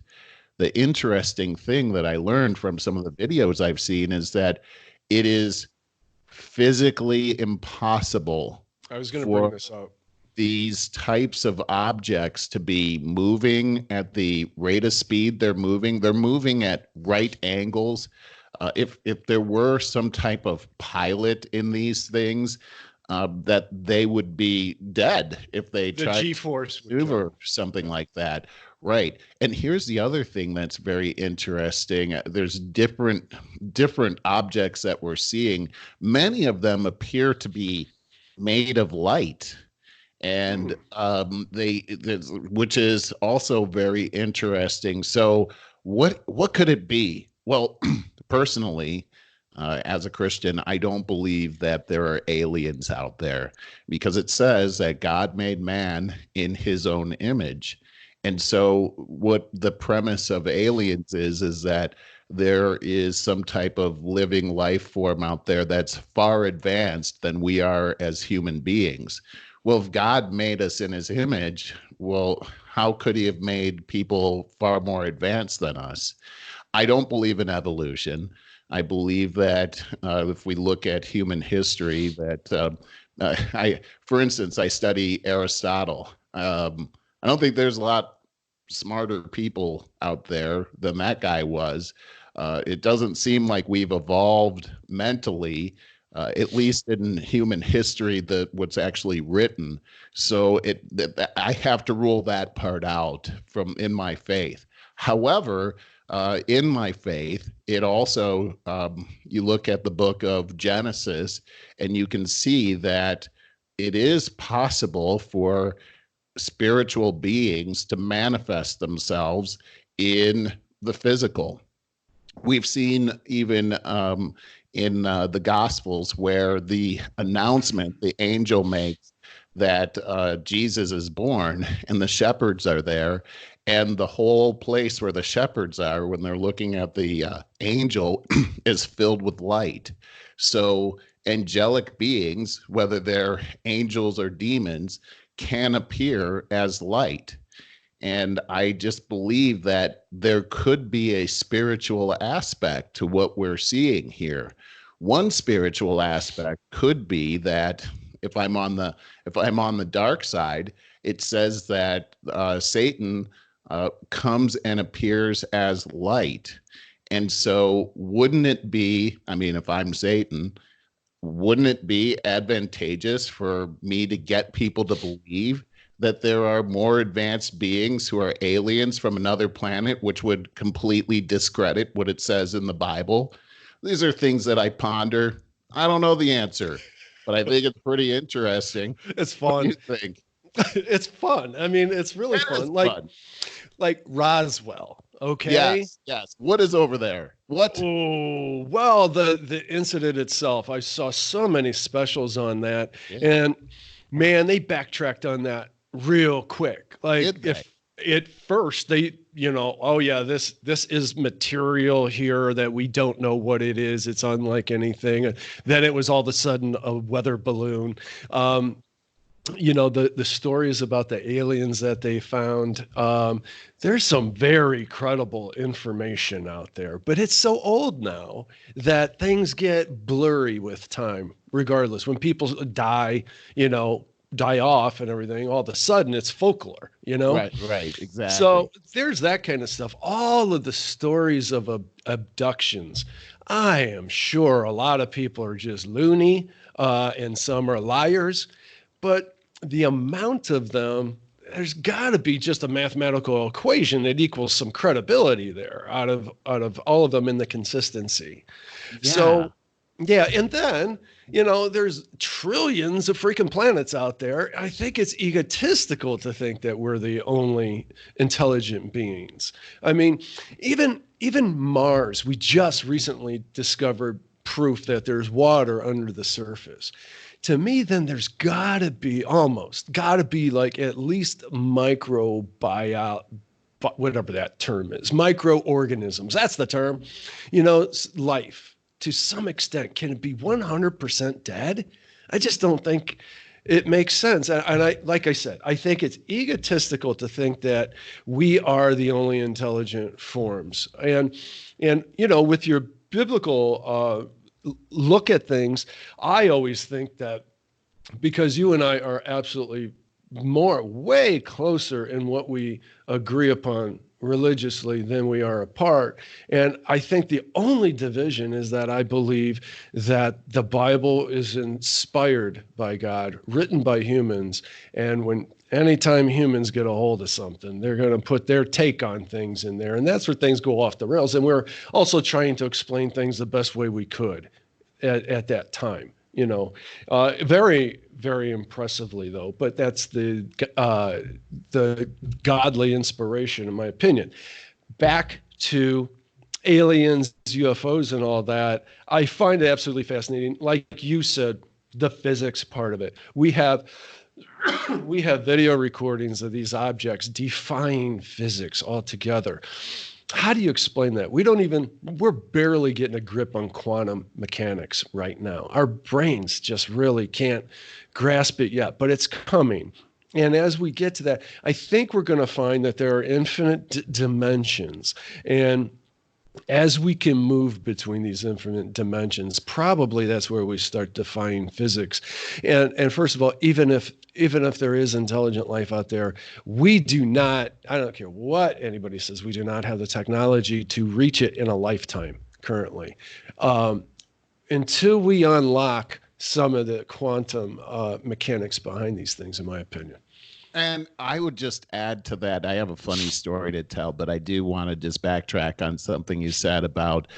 the interesting thing that I learned from some of the videos I've seen is that it is physically impossible I was going to bring for this up. these types of objects to be moving at the rate of speed they're moving at right angles. If there were some type of pilot in these things, that they would be dead if they The tried G-force would kill maneuver them. something like that. Right. And here's the other thing that's very interesting. There's different objects that we're seeing. Many of them appear to be made of light. And which is also very interesting. So what could it be? Well, personally, as a Christian, I don't believe that there are aliens out there, because it says that God made man in his own image. And so what the premise of aliens is that there is some type of living life form out there that's far advanced than we are as human beings. Well, if God made us in his image, well, how could he have made people far more advanced than us? I don't believe in evolution. I believe that if we look at human history, that for instance, I study Aristotle. I don't think there's a lot smarter people out there than that guy was. It doesn't seem like we've evolved mentally, at least in human history, that what's actually written. So I have to rule that part out from in my faith. However, in my faith, it also, you look at the book of Genesis and you can see that it is possible for spiritual beings to manifest themselves in the physical. We've seen even in the Gospels where the announcement the angel makes that Jesus is born, and the shepherds are there, and the whole place where the shepherds are when they're looking at the angel is filled with light. So angelic beings, whether they're angels or demons, can appear as light. And I just believe that there could be a spiritual aspect to what we're seeing here. One spiritual aspect could be that if I'm on the dark side, it says that Satan comes and appears as light. And so, wouldn't it be? I mean, if I'm Satan, wouldn't it be advantageous for me to get people to believe that there are more advanced beings who are aliens from another planet, which would completely discredit what it says in the Bible? These are things that I ponder. I don't know the answer, but I think it's pretty interesting. It's What do fun. you think? It's fun. I mean, it's really It is fun. fun. Like Roswell. Okay. Yes, yes. What is over there? What? Oh, well, the incident itself, I saw so many specials on that, Yeah. and man, they backtracked on that real quick. Like Did they? if at first they, oh yeah, this is material here that we don't know what it is. It's unlike anything. And then it was all of a sudden a weather balloon. The stories about the aliens that they found, there's some very credible information out there, but it's so old now that things get blurry with time regardless. When people die off and everything, all of a sudden it's folklore. Right, exactly. So there's that kind of stuff. All of the stories of abductions, I am sure a lot of people are just loony, and some are liars. But the amount of them, there's got to be just a mathematical equation that equals some credibility there out of all of them in the consistency. Yeah. So, yeah, and then, there's trillions of freaking planets out there. I think it's egotistical to think that we're the only intelligent beings. I mean, even Mars, we just recently discovered proof that there's water under the surface. To me, then there's gotta be like at least whatever that term is, microorganisms. That's the term. Life to some extent. Can it be 100% dead? I just don't think It makes sense. And I, like I said, I think it's egotistical to think that we are the only intelligent forms. And with your biblical look at things, I always think that because you and I are absolutely way closer in what we agree upon religiously than we are apart. And I think the only division is that I believe that the Bible is inspired by God, written by humans. And anytime humans get a hold of something, they're going to put their take on things in there. And that's where things go off the rails. And we're also trying to explain things the best way we could at that time. Very, very impressively though. But that's the godly inspiration, in my opinion. Back to aliens, UFOs, and all that. I find it absolutely fascinating. Like you said, the physics part of it. We have video recordings of these objects defying physics altogether. How do you explain that? We're barely getting a grip on quantum mechanics right now. Our brains just really can't grasp it yet, but it's coming. And as we get to that, I think we're going to find that there are infinite dimensions. And as we can move between these infinite dimensions, probably that's where we start defying physics. And first of all, even if there is intelligent life out there, we do not, I don't care what anybody says, we do not have the technology to reach it in a lifetime currently. Until we unlock some of the quantum mechanics behind these things, in my opinion. And I would just add to that, I have a funny story to tell, but I do want to just backtrack on something you said about,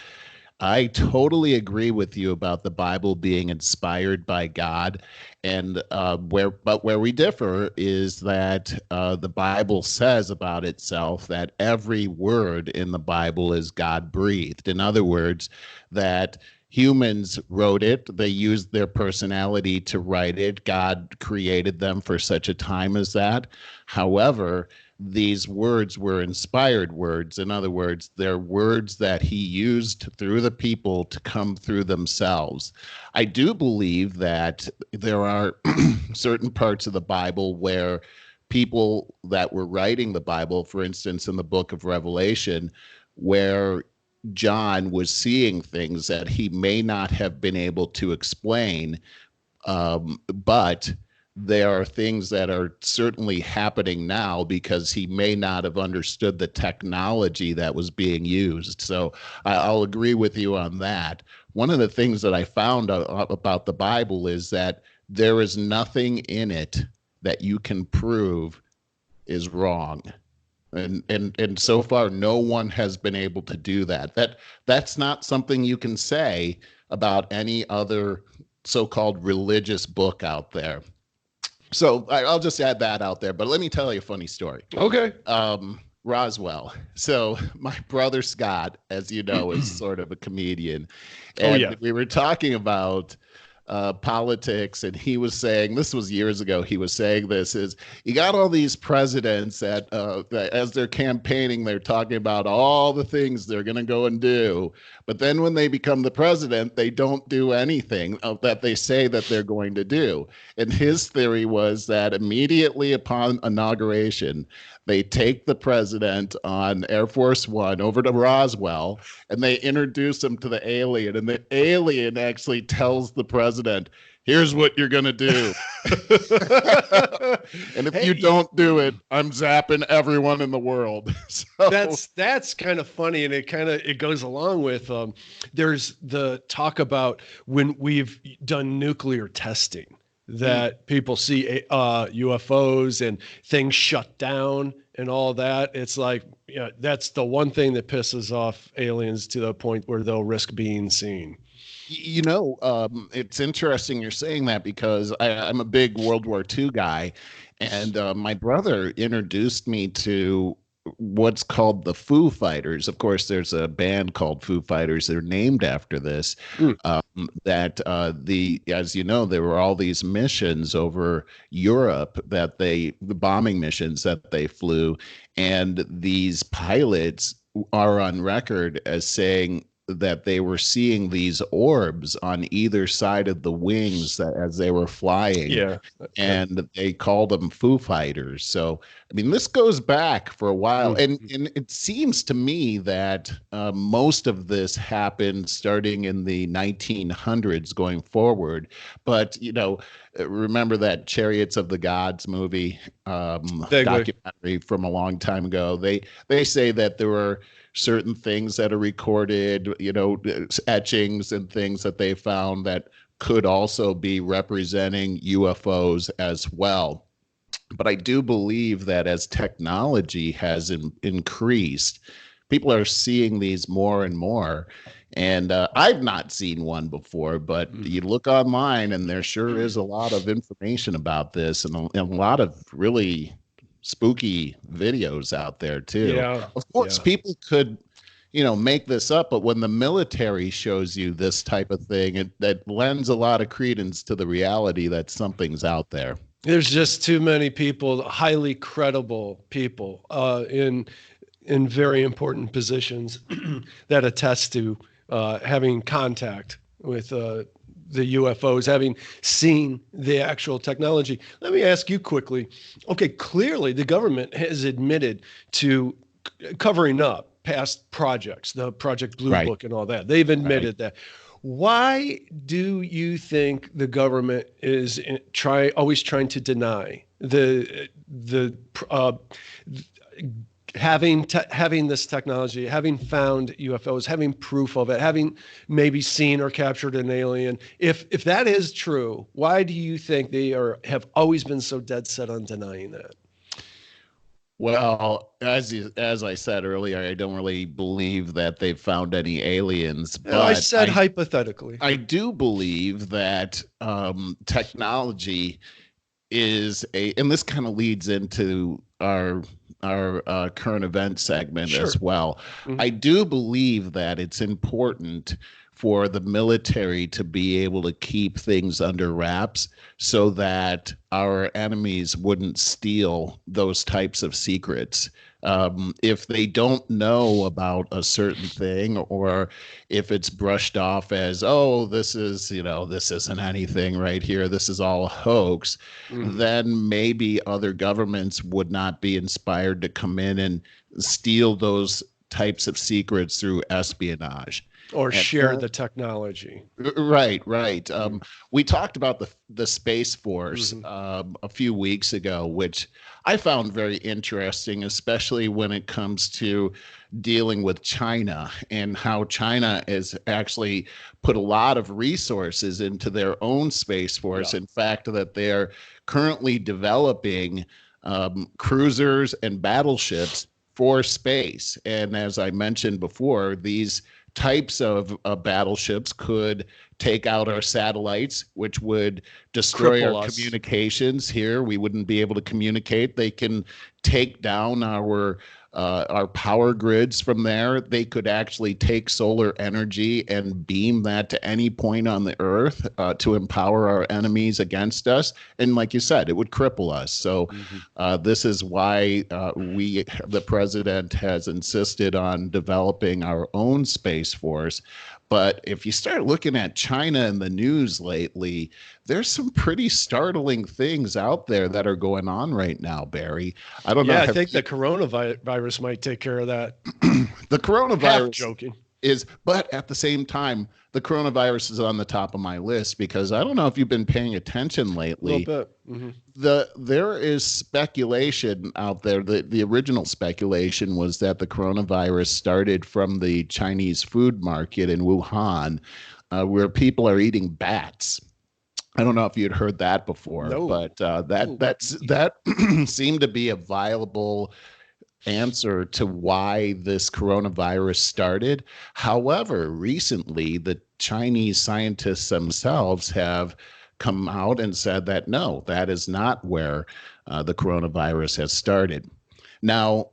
I totally agree with you about the Bible being inspired by God. And where we differ is that the Bible says about itself that every word in the Bible is God breathed. In other words, that humans wrote it. They used their personality to write it. God created them for such a time as that. However, these words were inspired words. In other words, they're words that he used through the people to come through themselves. I do believe that there are certain parts of the Bible where people that were writing the Bible, for instance, in the book of Revelation, where John was seeing things that he may not have been able to explain, but there are things that are certainly happening now because he may not have understood the technology that was being used. So I'll agree with you on that. One of the things that I found about the Bible is that there is nothing in it that you can prove is wrong. And so far, no one has been able to do that. That's not something you can say about any other so-called religious book out there. So I'll just add that out there. But let me tell you a funny story. Okay. Roswell. So my brother Scott, as you know, is sort of a comedian. And we were talking about politics, and he was saying, this was years ago, he was saying this is, you got all these presidents that as they're campaigning, they're talking about all the things they're going to go and do, but then when they become the president, they don't do anything that they say that they're going to do. And his theory was that immediately upon inauguration, they take the president on Air Force One over to Roswell, and they introduce him to the alien. And the alien actually tells the president, here's what you're going to do. And if you don't do it, I'm zapping everyone in the world. So that's kind of funny. And it goes along with, there's the talk about when we've done nuclear testing, that people see UFOs and things shut down and all that. It's like, that's the one thing that pisses off aliens to the point where they'll risk being seen. It's interesting you're saying that, because I'm a big World War II guy, and my brother introduced me to what's called the Foo Fighters. Of course, there's a band called Foo Fighters. They're named after this. As you know, there were all these missions over Europe the bombing missions that they flew, and these pilots are on record as saying that they were seeing these orbs on either side of the wings that, as they were flying, Yeah. and they called them Foo Fighters. So, I mean, this goes back for a while, and Mhm. it seems to me that most of this happened starting in the 1900s going forward. But remember that Chariots of the Gods movie, Vaguely. documentary from a long time ago? They say that there were certain things that are recorded, etchings and things that they found that could also be representing UFOs as well. But I do believe that as technology has increased, people are seeing these more and more. And I've not seen one before, but you look online and there sure is a lot of information about this, and a lot of really spooky videos out there too. Yeah. Of course, Yeah. people could make this up, but when the military shows you this type of thing, that lends a lot of credence to the reality that something's out there. There's just too many people, highly credible people, in very important positions that attest to having contact with the UFOs, having seen the actual technology. Let me ask you quickly. Okay, clearly the government has admitted to covering up past projects, the Project Blue Right. Book and all that. They've Right. admitted that. Why do you think the government is always trying to deny the having this technology, having found UFOs, having proof of it, having maybe seen or captured an alien? If that is true, why do you think they have always been so dead set on denying that? Well, as I said earlier, I don't really believe that they've found any aliens, Yeah, I but said hypothetically. I do believe that technology is and this kind of leads into our current event segment Sure. as well. Mhm. I do believe that it's important for the military to be able to keep things under wraps so that our enemies wouldn't steal those types of secrets. If they don't know about a certain thing, or if it's brushed off as, oh, this isn't anything right here, this is all a hoax, Mhm. then maybe other governments would not be inspired to come in and steal those types of secrets through espionage. Or And share the technology. right. Mhm. We talked about the Space Force Mhm. a few weeks ago, which I found very interesting, especially when it comes to dealing with China and how China has actually put a lot of resources into their own Space Force. Yeah. In fact, that they're currently developing cruisers and battleships for space. And as I mentioned before, these types of battleships could take out our satellites, which would destroy our Cripple us. communications here. We wouldn't be able to communicate. They can take down our power grids from there. They could actually take solar energy and beam that to any point on the earth to empower our enemies against us. And like you said, it would cripple us. So Mhm. this is why the president, has insisted on developing our own space force. But if you start looking at China in the news lately, there's some pretty startling things out there that are going on right now, Barry. I don't know. Yeah, I think the coronavirus might take care of that. The Half coronavirus joking. but at the same time, the coronavirus is on the top of my list because I don't know if you've been paying attention A little lately. bit. Hmm. There is speculation out there. The original speculation was that the coronavirus started from the Chinese food market in Wuhan, where people are eating bats. I don't know if you'd heard that before, No. but that seemed to be a viable answer to why this coronavirus started. However, recently the Chinese scientists themselves have come out and said that no, that is not where the coronavirus has started. Now,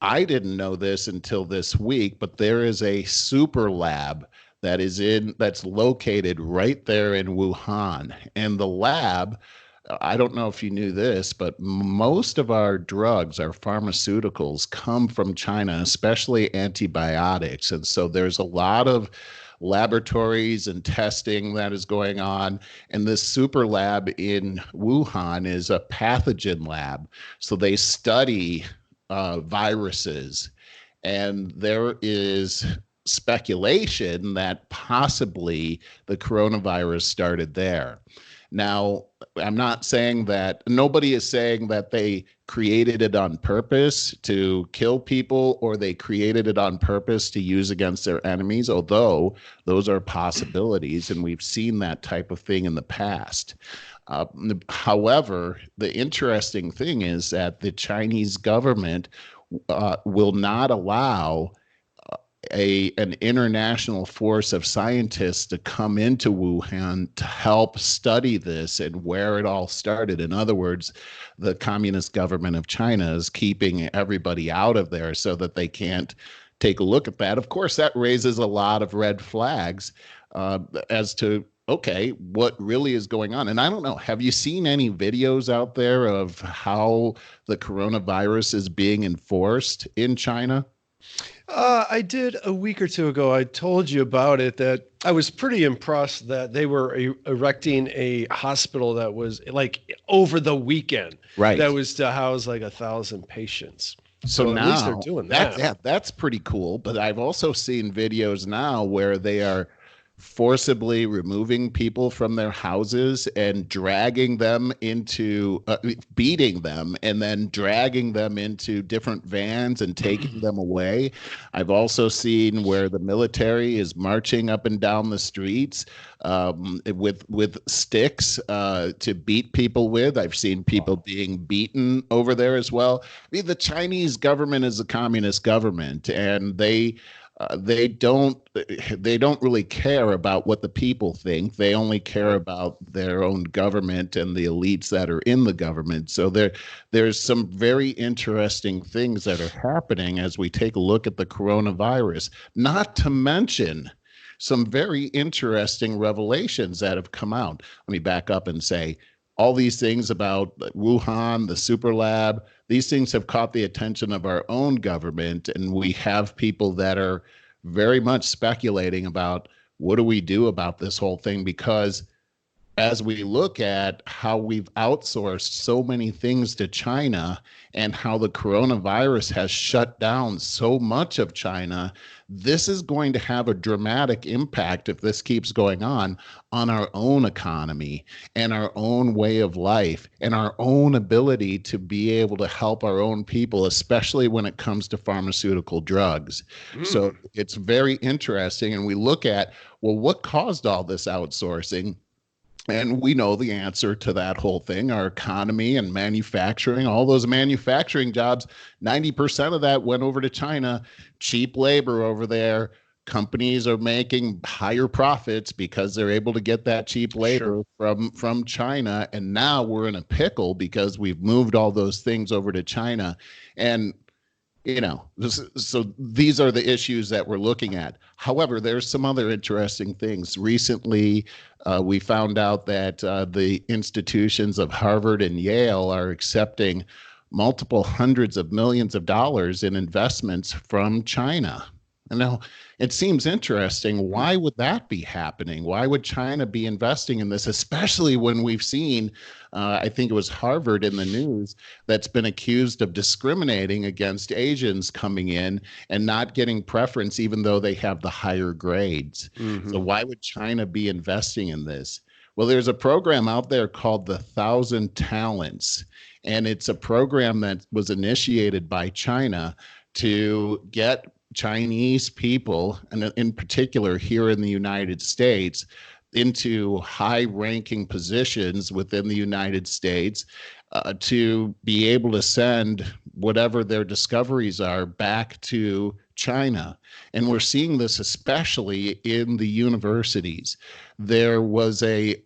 I didn't know this until this week, but there is a super lab that's located right there in Wuhan, and the lab I don't know if you knew this, but most of our drugs, our pharmaceuticals, come from China, especially antibiotics. And so there's a lot of laboratories and testing that is going on. And this super lab in Wuhan is a pathogen lab. So they study viruses. And there is speculation that possibly the coronavirus started there. Now, I'm not saying that nobody is saying that they created it on purpose to kill people or they created it on purpose to use against their enemies, although those are possibilities. And we've seen that type of thing in the past. However, the interesting thing is that the Chinese government will not allow an international force of scientists to come into Wuhan to help study this and where it all started. In other words, the Communist government of China is keeping everybody out of there so that they can't take a look at that. Of course, that raises a lot of red flags as to, okay, what really is going on? And I don't know, have you seen any videos out there of how the coronavirus is being enforced in China? I did a week or two ago. I told you about it, that I was pretty impressed that they were erecting a hospital that was like over the weekend. Right. That was to house like 1,000 patients. So at now least they're doing that. Yeah, that's pretty cool. But I've also seen videos now where they are forcibly removing people from their houses and dragging them into beating them and then dragging them into different vans and taking them away. I've also seen where the military is marching up and down the streets with sticks to beat people with. I've seen people being beaten over there as well. I mean, the Chinese government is a communist government, and they don't really care about what the people think. They only care about their own government and the elites that are in the government. So there's some very interesting things that are happening as we take a look at the coronavirus, not to mention some very interesting revelations that have come out. Let me back up and say all these things about Wuhan, the super lab, these things have caught the attention of our own government, and we have people that are very much speculating about what do we do about this whole thing, because as we look at how we've outsourced so many things to China and how the coronavirus has shut down so much of China, this is going to have a dramatic impact, if this keeps going on our own economy and our own way of life and our own ability to be able to help our own people, especially when it comes to pharmaceutical drugs. So it's very interesting. And we look at, well, what caused all this outsourcing? And we know the answer to that whole thing, our economy and manufacturing, all those manufacturing jobs, 90% of that went over to China, cheap labor over there. Companies are making higher profits because they're able to get that cheap labor from China. And now we're in a pickle because we've moved all those things over to China. And so these are the issues that we're looking at. However, there's some other interesting things. Recently, we found out that the institutions of Harvard and Yale are accepting multiple hundreds of millions of dollars in investments from China. And now it seems interesting. Why would that be happening? Why would China be investing in this, especially when we've seen, I think it was Harvard in the news, that's been accused of discriminating against Asians coming in and not getting preference, even though they have the higher grades. So why would China be investing in this? Well, there's a program out there called the 1,000 Talents, and it's a program that was initiated by China to get Chinese people, and in particular here in the United States, into high-ranking positions within the United States to be able to send whatever their discoveries are back to China. And we're seeing this especially in the universities. There was a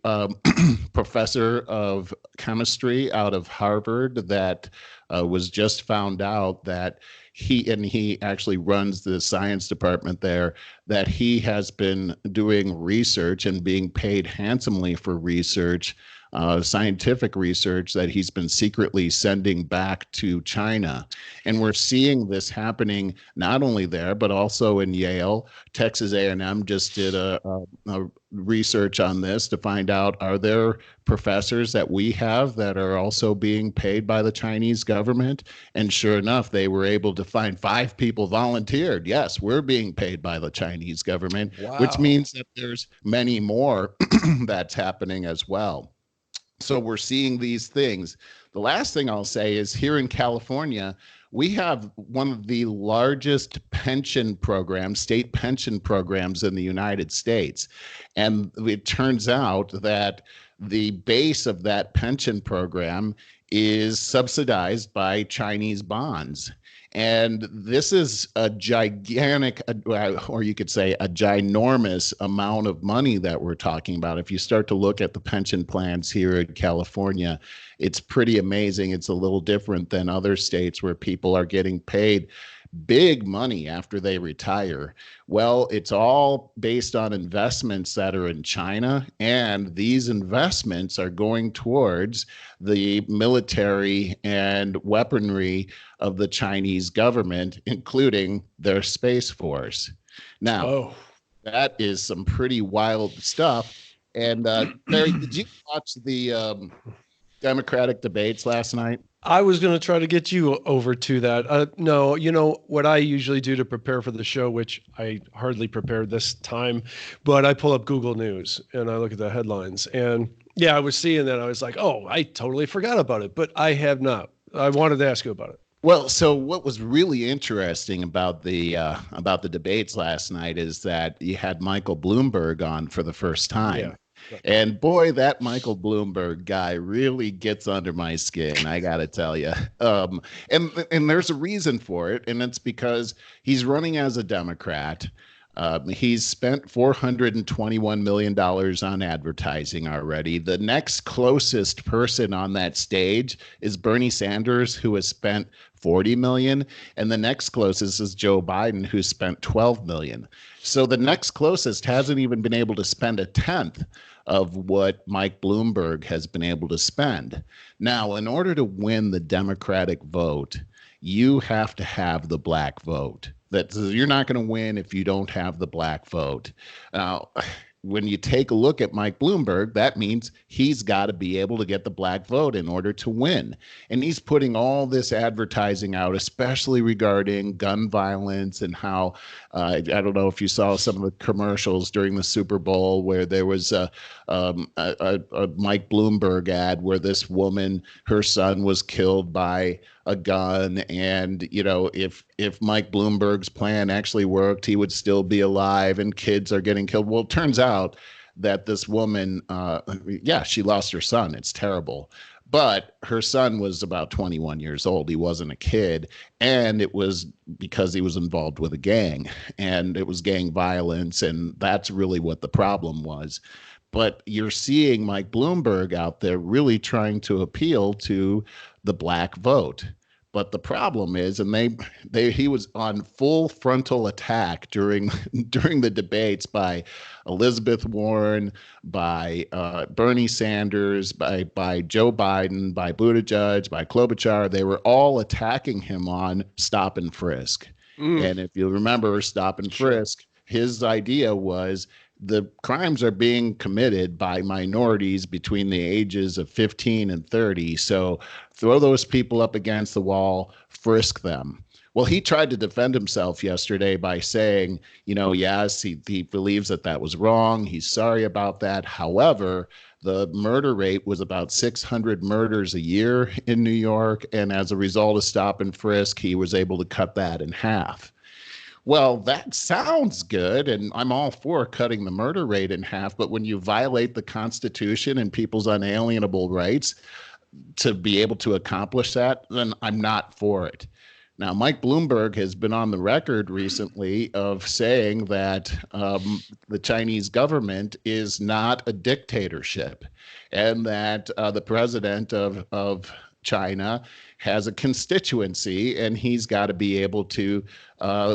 professor of chemistry out of Harvard that was just found out that he actually runs the science department there, that he has been doing research and being paid handsomely for research scientific research that he's been secretly sending back to China. And we're seeing this happening not only there, but also in Yale. Texas A&M just did a research on this to find out, are there professors that we have that are also being paid by the Chinese government? And sure enough, they were able to find 5 people volunteered. Yes, we're being paid by the Chinese government, which Wow. means that there's many more that's happening as well. So we're seeing these things. The last thing I'll say is here in California, we have one of the largest pension programs, state pension programs in the United States. And it turns out that the base of that pension program is subsidized by Chinese bonds. And this is a gigantic, or you could say a ginormous amount of money that we're talking about. If you start to look at the pension plans here in California, it's pretty amazing. It's a little different than other states where people are getting paid big money after they retire. Well, it's all based on investments that are in China, and these investments are going towards the military and weaponry of the Chinese government, including their Space Force. Now, that is some pretty wild stuff. And Barry, did you watch the Democratic debates last night? I was going to try to get you over to that. No, you know what I usually do to prepare for the show, which I hardly prepared this time, but I pull up Google News and I look at the headlines. And yeah, I was seeing that. I was like, oh, I totally forgot about it, but I have not. I wanted to ask you about it. Well, so what was really interesting about the debates last night is that you had Michael Bloomberg on for the first time. Yeah. And boy, that Michael Bloomberg guy really gets under my skin, I got to tell you. And there's a reason for it, and it's because he's running as a Democrat. He's spent $421 million on advertising already. The next closest person on that stage is Bernie Sanders, who has spent 40 million, and the next closest is Joe Biden, who spent 12 million. So the next closest hasn't even been able to spend a tenth of what Mike Bloomberg has been able to spend. Now, in order to win the Democratic vote, you have to have the black vote. You're not going to win if you don't have the black vote. Now, when you take a look at Mike Bloomberg, that means he's got to be able to get the black vote in order to win. And he's putting all this advertising out, especially regarding gun violence and how, I don't know if you saw some of the commercials during the Super Bowl where there was a Mike Bloomberg ad where this woman, her son was killed by a gun, and if Mike Bloomberg's plan actually worked, he would still be alive, and kids are getting killed. Well, it turns out that this woman, she lost her son. It's terrible. But her son was about 21 years old. He wasn't a kid. And it was because he was involved with a gang, and it was gang violence. And that's really what the problem was. But you're seeing Mike Bloomberg out there really trying to appeal to the black vote. But the problem is, and he was on full frontal attack during the debates by Elizabeth Warren, by Bernie Sanders, by Joe Biden, by Buttigieg, by Klobuchar. They were all attacking him on stop and frisk. And if you remember stop and frisk, his idea was the crimes are being committed by minorities between the ages of 15 and 30. So throw those people up against the wall, frisk them. Well, he tried to defend himself yesterday by saying, yes, he believes that was wrong. He's sorry about that. However, the murder rate was about 600 murders a year in New York. And as a result of stop and frisk, he was able to cut that in half. Well, that sounds good, and I'm all for cutting the murder rate in half, but when you violate the Constitution and people's unalienable rights to be able to accomplish that, then I'm not for it. Now, Mike Bloomberg has been on the record recently of saying that the Chinese government is not a dictatorship, and that the president of China has a constituency, and he's got to be able to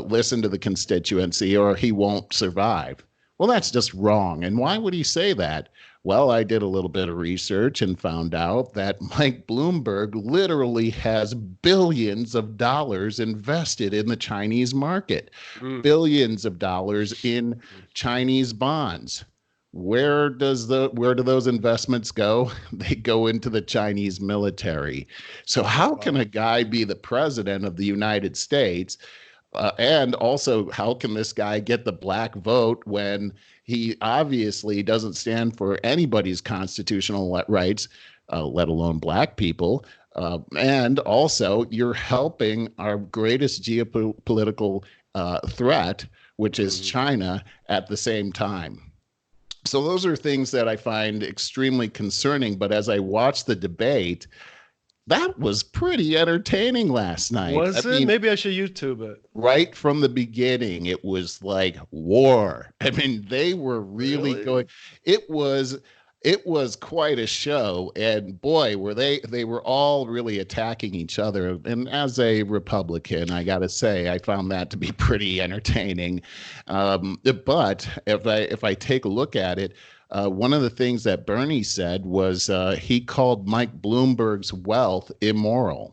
listen to the constituency or he won't survive. Well, that's just wrong. And why would he say that? Well, I did a little bit of research and found out that Mike Bloomberg literally has billions of dollars invested in the Chinese market, billions of dollars in Chinese bonds. Where do those investments go? They go into the Chinese military. So how can a guy be the president of the United States? And also, how can this guy get the black vote when he obviously doesn't stand for anybody's constitutional rights, let alone black people? And also, you're helping our greatest geopolitical threat, which is China, at the same time. So those are things that I find extremely concerning. But as I watched the debate, that was pretty entertaining last night. Was it? Maybe I should YouTube it. Right from the beginning, it was like war. I mean, they were really going. It was quite a show, and boy, were they were all really attacking each other. And as a Republican, I got to say, I found that to be pretty entertaining. But if I take a look at it, one of the things that Bernie said was he called Mike Bloomberg's wealth immoral.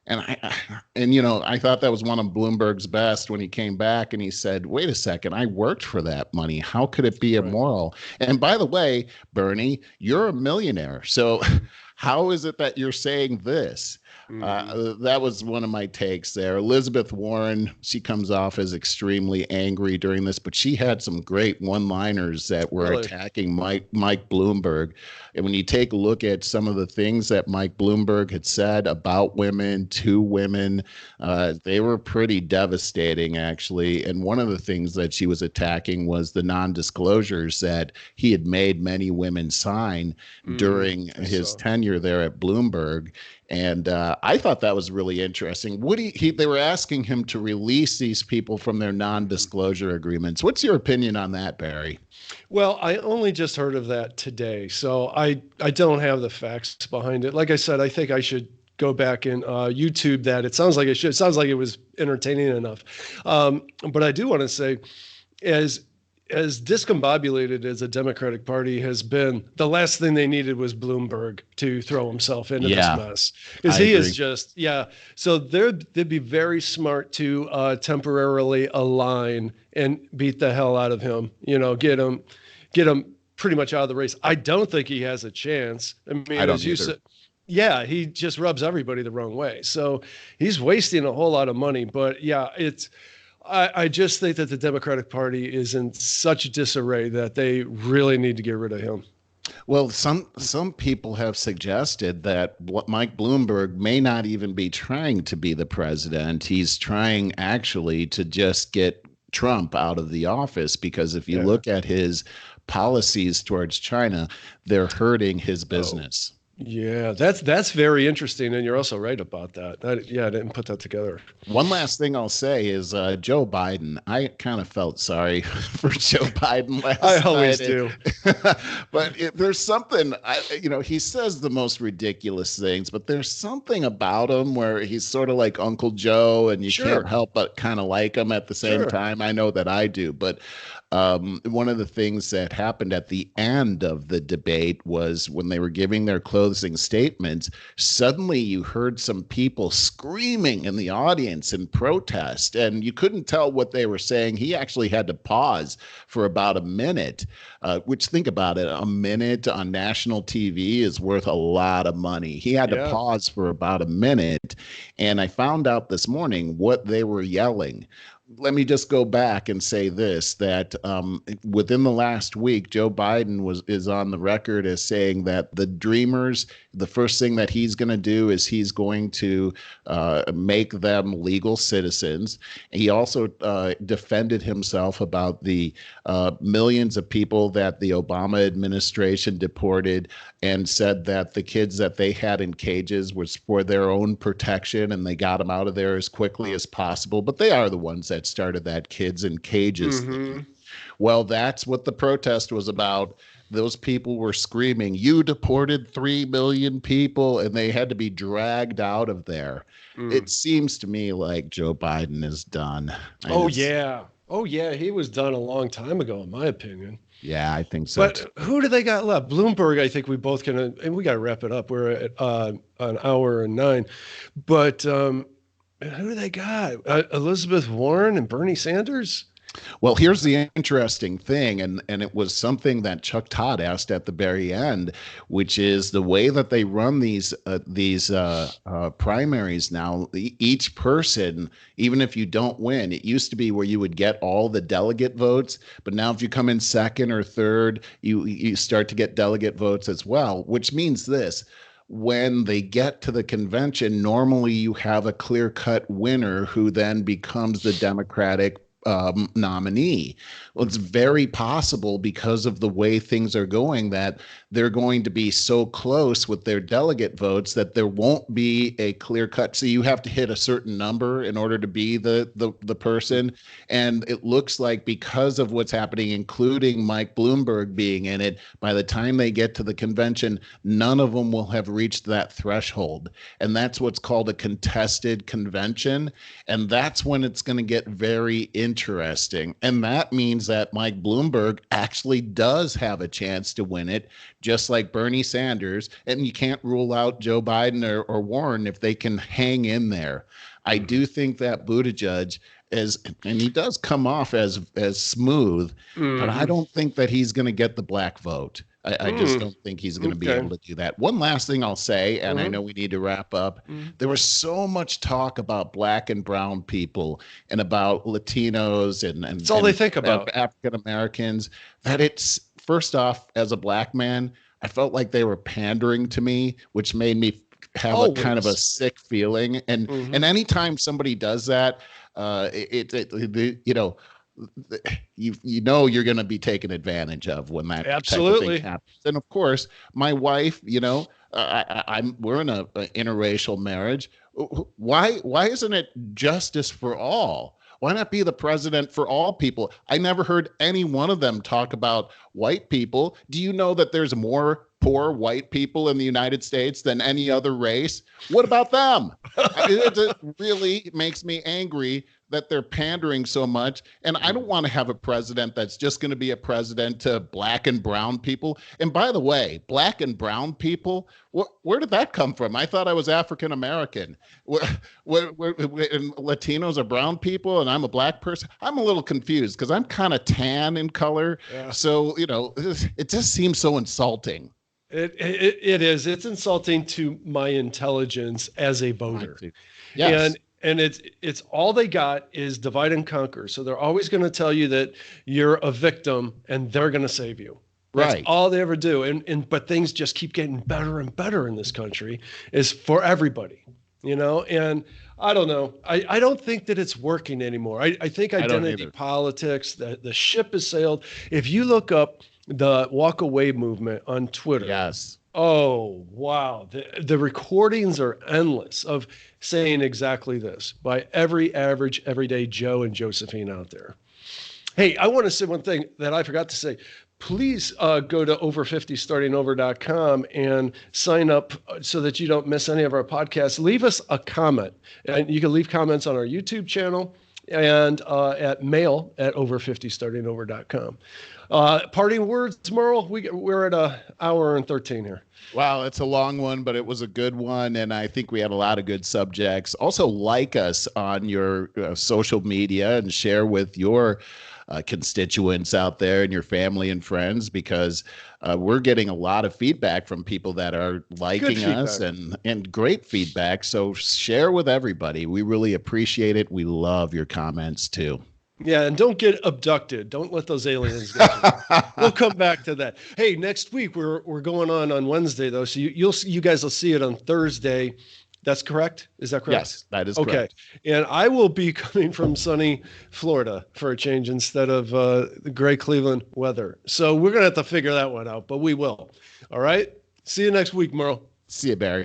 And I thought that was one of Bloomberg's best when he came back and he said, wait a second, I worked for that money. How could it be immoral? And by the way, Bernie, you're a millionaire. So how is it that you're saying this? That was one of my takes there. Elizabeth Warren, she comes off as extremely angry during this, but she had some great one-liners that were attacking Mike Bloomberg. And when you take a look at some of the things that Mike Bloomberg had said about women, to women, they were pretty devastating, actually. And one of the things that she was attacking was the non-disclosures that he had made many women sign during his tenure there at Bloomberg. And I thought that was really interesting. They were asking him to release these people from their non-disclosure agreements. What's your opinion on that, Barry? Well, I only just heard of that today, so I don't have the facts behind it. Like I said, I think I should go back and YouTube that. It sounds like I should. It sounds like it was entertaining enough. But I do want to say, as discombobulated as the Democratic Party has been, the last thing they needed was Bloomberg to throw himself into this mess. Because he is just, So they'd be very smart to temporarily align and beat the hell out of him. Get him pretty much out of the race. I don't think he has a chance. I mean, as you said, he just rubs everybody the wrong way. So he's wasting a whole lot of money. But I just think that the Democratic Party is in such disarray that they really need to get rid of him. Well, some people have suggested that Mike Bloomberg may not even be trying to be the president. He's trying actually to just get Trump out of the office, because if you look at his policies towards China, they're hurting his business. Yeah, that's very interesting, and you're also right about that. I didn't put that together. One last thing I'll say is Joe Biden. I kind of felt sorry for Joe Biden last night. I always do. But there's something, he says the most ridiculous things, but there's something about him where he's sort of like Uncle Joe, and you can't help but kind of like him at the same time. I know that I do, but one of the things that happened at the end of the debate was when they were giving their closing statements, suddenly you heard some people screaming in the audience in protest, and you couldn't tell what they were saying. He actually had to pause for about a minute, which, think about it, a minute on national TV is worth a lot of money. He had to pause for about a minute, and I found out this morning what they were yelling. Let me just go back and say this, that within the last week, Joe Biden is on the record as saying that the Dreamers, the first thing that he's going to do is he's going to make them legal citizens. He also defended himself about the millions of people that the Obama administration deported, and said that the kids that they had in cages was for their own protection, and they got them out of there as quickly as possible. But they are the ones that started that kids in cages thing. Well, that's what the protest was about. Those people were screaming, "You deported 3 million people," and they had to be dragged out of there. It seems to me like Joe Biden is done. Oh yeah, he was done a long time ago, in my opinion. Yeah, I think so too. But who do they got left? Bloomberg, I think we both can, and we got to wrap it up. We're at an hour and 9. But who do they got? Elizabeth Warren and Bernie Sanders? Well, here's the interesting thing, and it was something that Chuck Todd asked at the very end, which is the way that they run these primaries now. Each person, even if you don't win, it used to be where you would get all the delegate votes, but now if you come in second or third, you start to get delegate votes as well, which means this. When they get to the convention, normally you have a clear-cut winner who then becomes the Democratic nominee. Well, it's very possible because of the way things are going that they're going to be so close with their delegate votes that there won't be a clear cut. So you have to hit a certain number in order to be the person. And it looks like because of what's happening, including Mike Bloomberg being in it, by the time they get to the convention, none of them will have reached that threshold. And that's what's called a contested convention. And that's when it's going to get very interesting. And that means that Mike Bloomberg actually does have a chance to win it, just like Bernie Sanders. And you can't rule out Joe Biden or Warren if they can hang in there. I do think that Buttigieg is, and he does come off as smooth, but I don't think that he's going to get the black vote. I just don't think he's going to be able to do that. One last thing I'll say, and I know we need to wrap up. There was so much talk about black and brown people and about Latinos and that's all they think about. African Americans, that it's, first off, as a black man, I felt like they were pandering to me, which made me have a kind of a sick feeling. And anytime somebody does that, you know, you're going to be taken advantage of when that type of thing happens. And of course, my wife, you know, we're in a interracial marriage. Why isn't it justice for all? Why not be the president for all people? I never heard any one of them talk about white people. Do you know that there's more poor white people in the United States than any other race? What about them? It really makes me angry that they're pandering so much. And I don't want to have a president that's just going to be a president to black and brown people. And by the way, black and brown people, where did that come from? I thought I was African American. Latinos are brown people and I'm a black person. I'm a little confused because I'm kind of tan in color. Yeah. So, you know, it just seems so insulting. It is. It's insulting to my intelligence as a voter. Yes. And it's all they got is divide and conquer. So they're always going to tell you that you're a victim and they're going to save you. That's all they ever do. But things just keep getting better and better in this country, is for everybody, you know? And I don't know. I don't think that it's working anymore. I think identity politics, the ship has sailed. If you look up the walk away movement on Twitter. Yes. Oh, wow. The recordings are endless of saying exactly this by every average, everyday Joe and Josephine out there. Hey, I want to say one thing that I forgot to say. Please go to over50startingover.com and sign up so that you don't miss any of our podcasts. Leave us a comment. And you can leave comments on our YouTube channel and at mail at over50startingover.com. Parting words, Merle? We're at an hour and 13 here. Wow, it's a long one, but it was a good one, and I think we had a lot of good subjects. Also, like us on your social media and share with your constituents out there and your family and friends, because we're getting a lot of feedback from people that are liking us and great feedback. So share with everybody. We really appreciate it. We love your comments too. Yeah, and don't get abducted. Don't let those aliens get you. We'll come back to that. Hey, next week we're going on Wednesday though, so you guys will see it on Thursday. That's correct? Is that correct? Yes, that is correct. Okay. And I will be coming from sunny Florida for a change instead of the gray Cleveland weather. So we're gonna have to figure that one out, but we will. All right. See you next week, Merle. See you, Barry.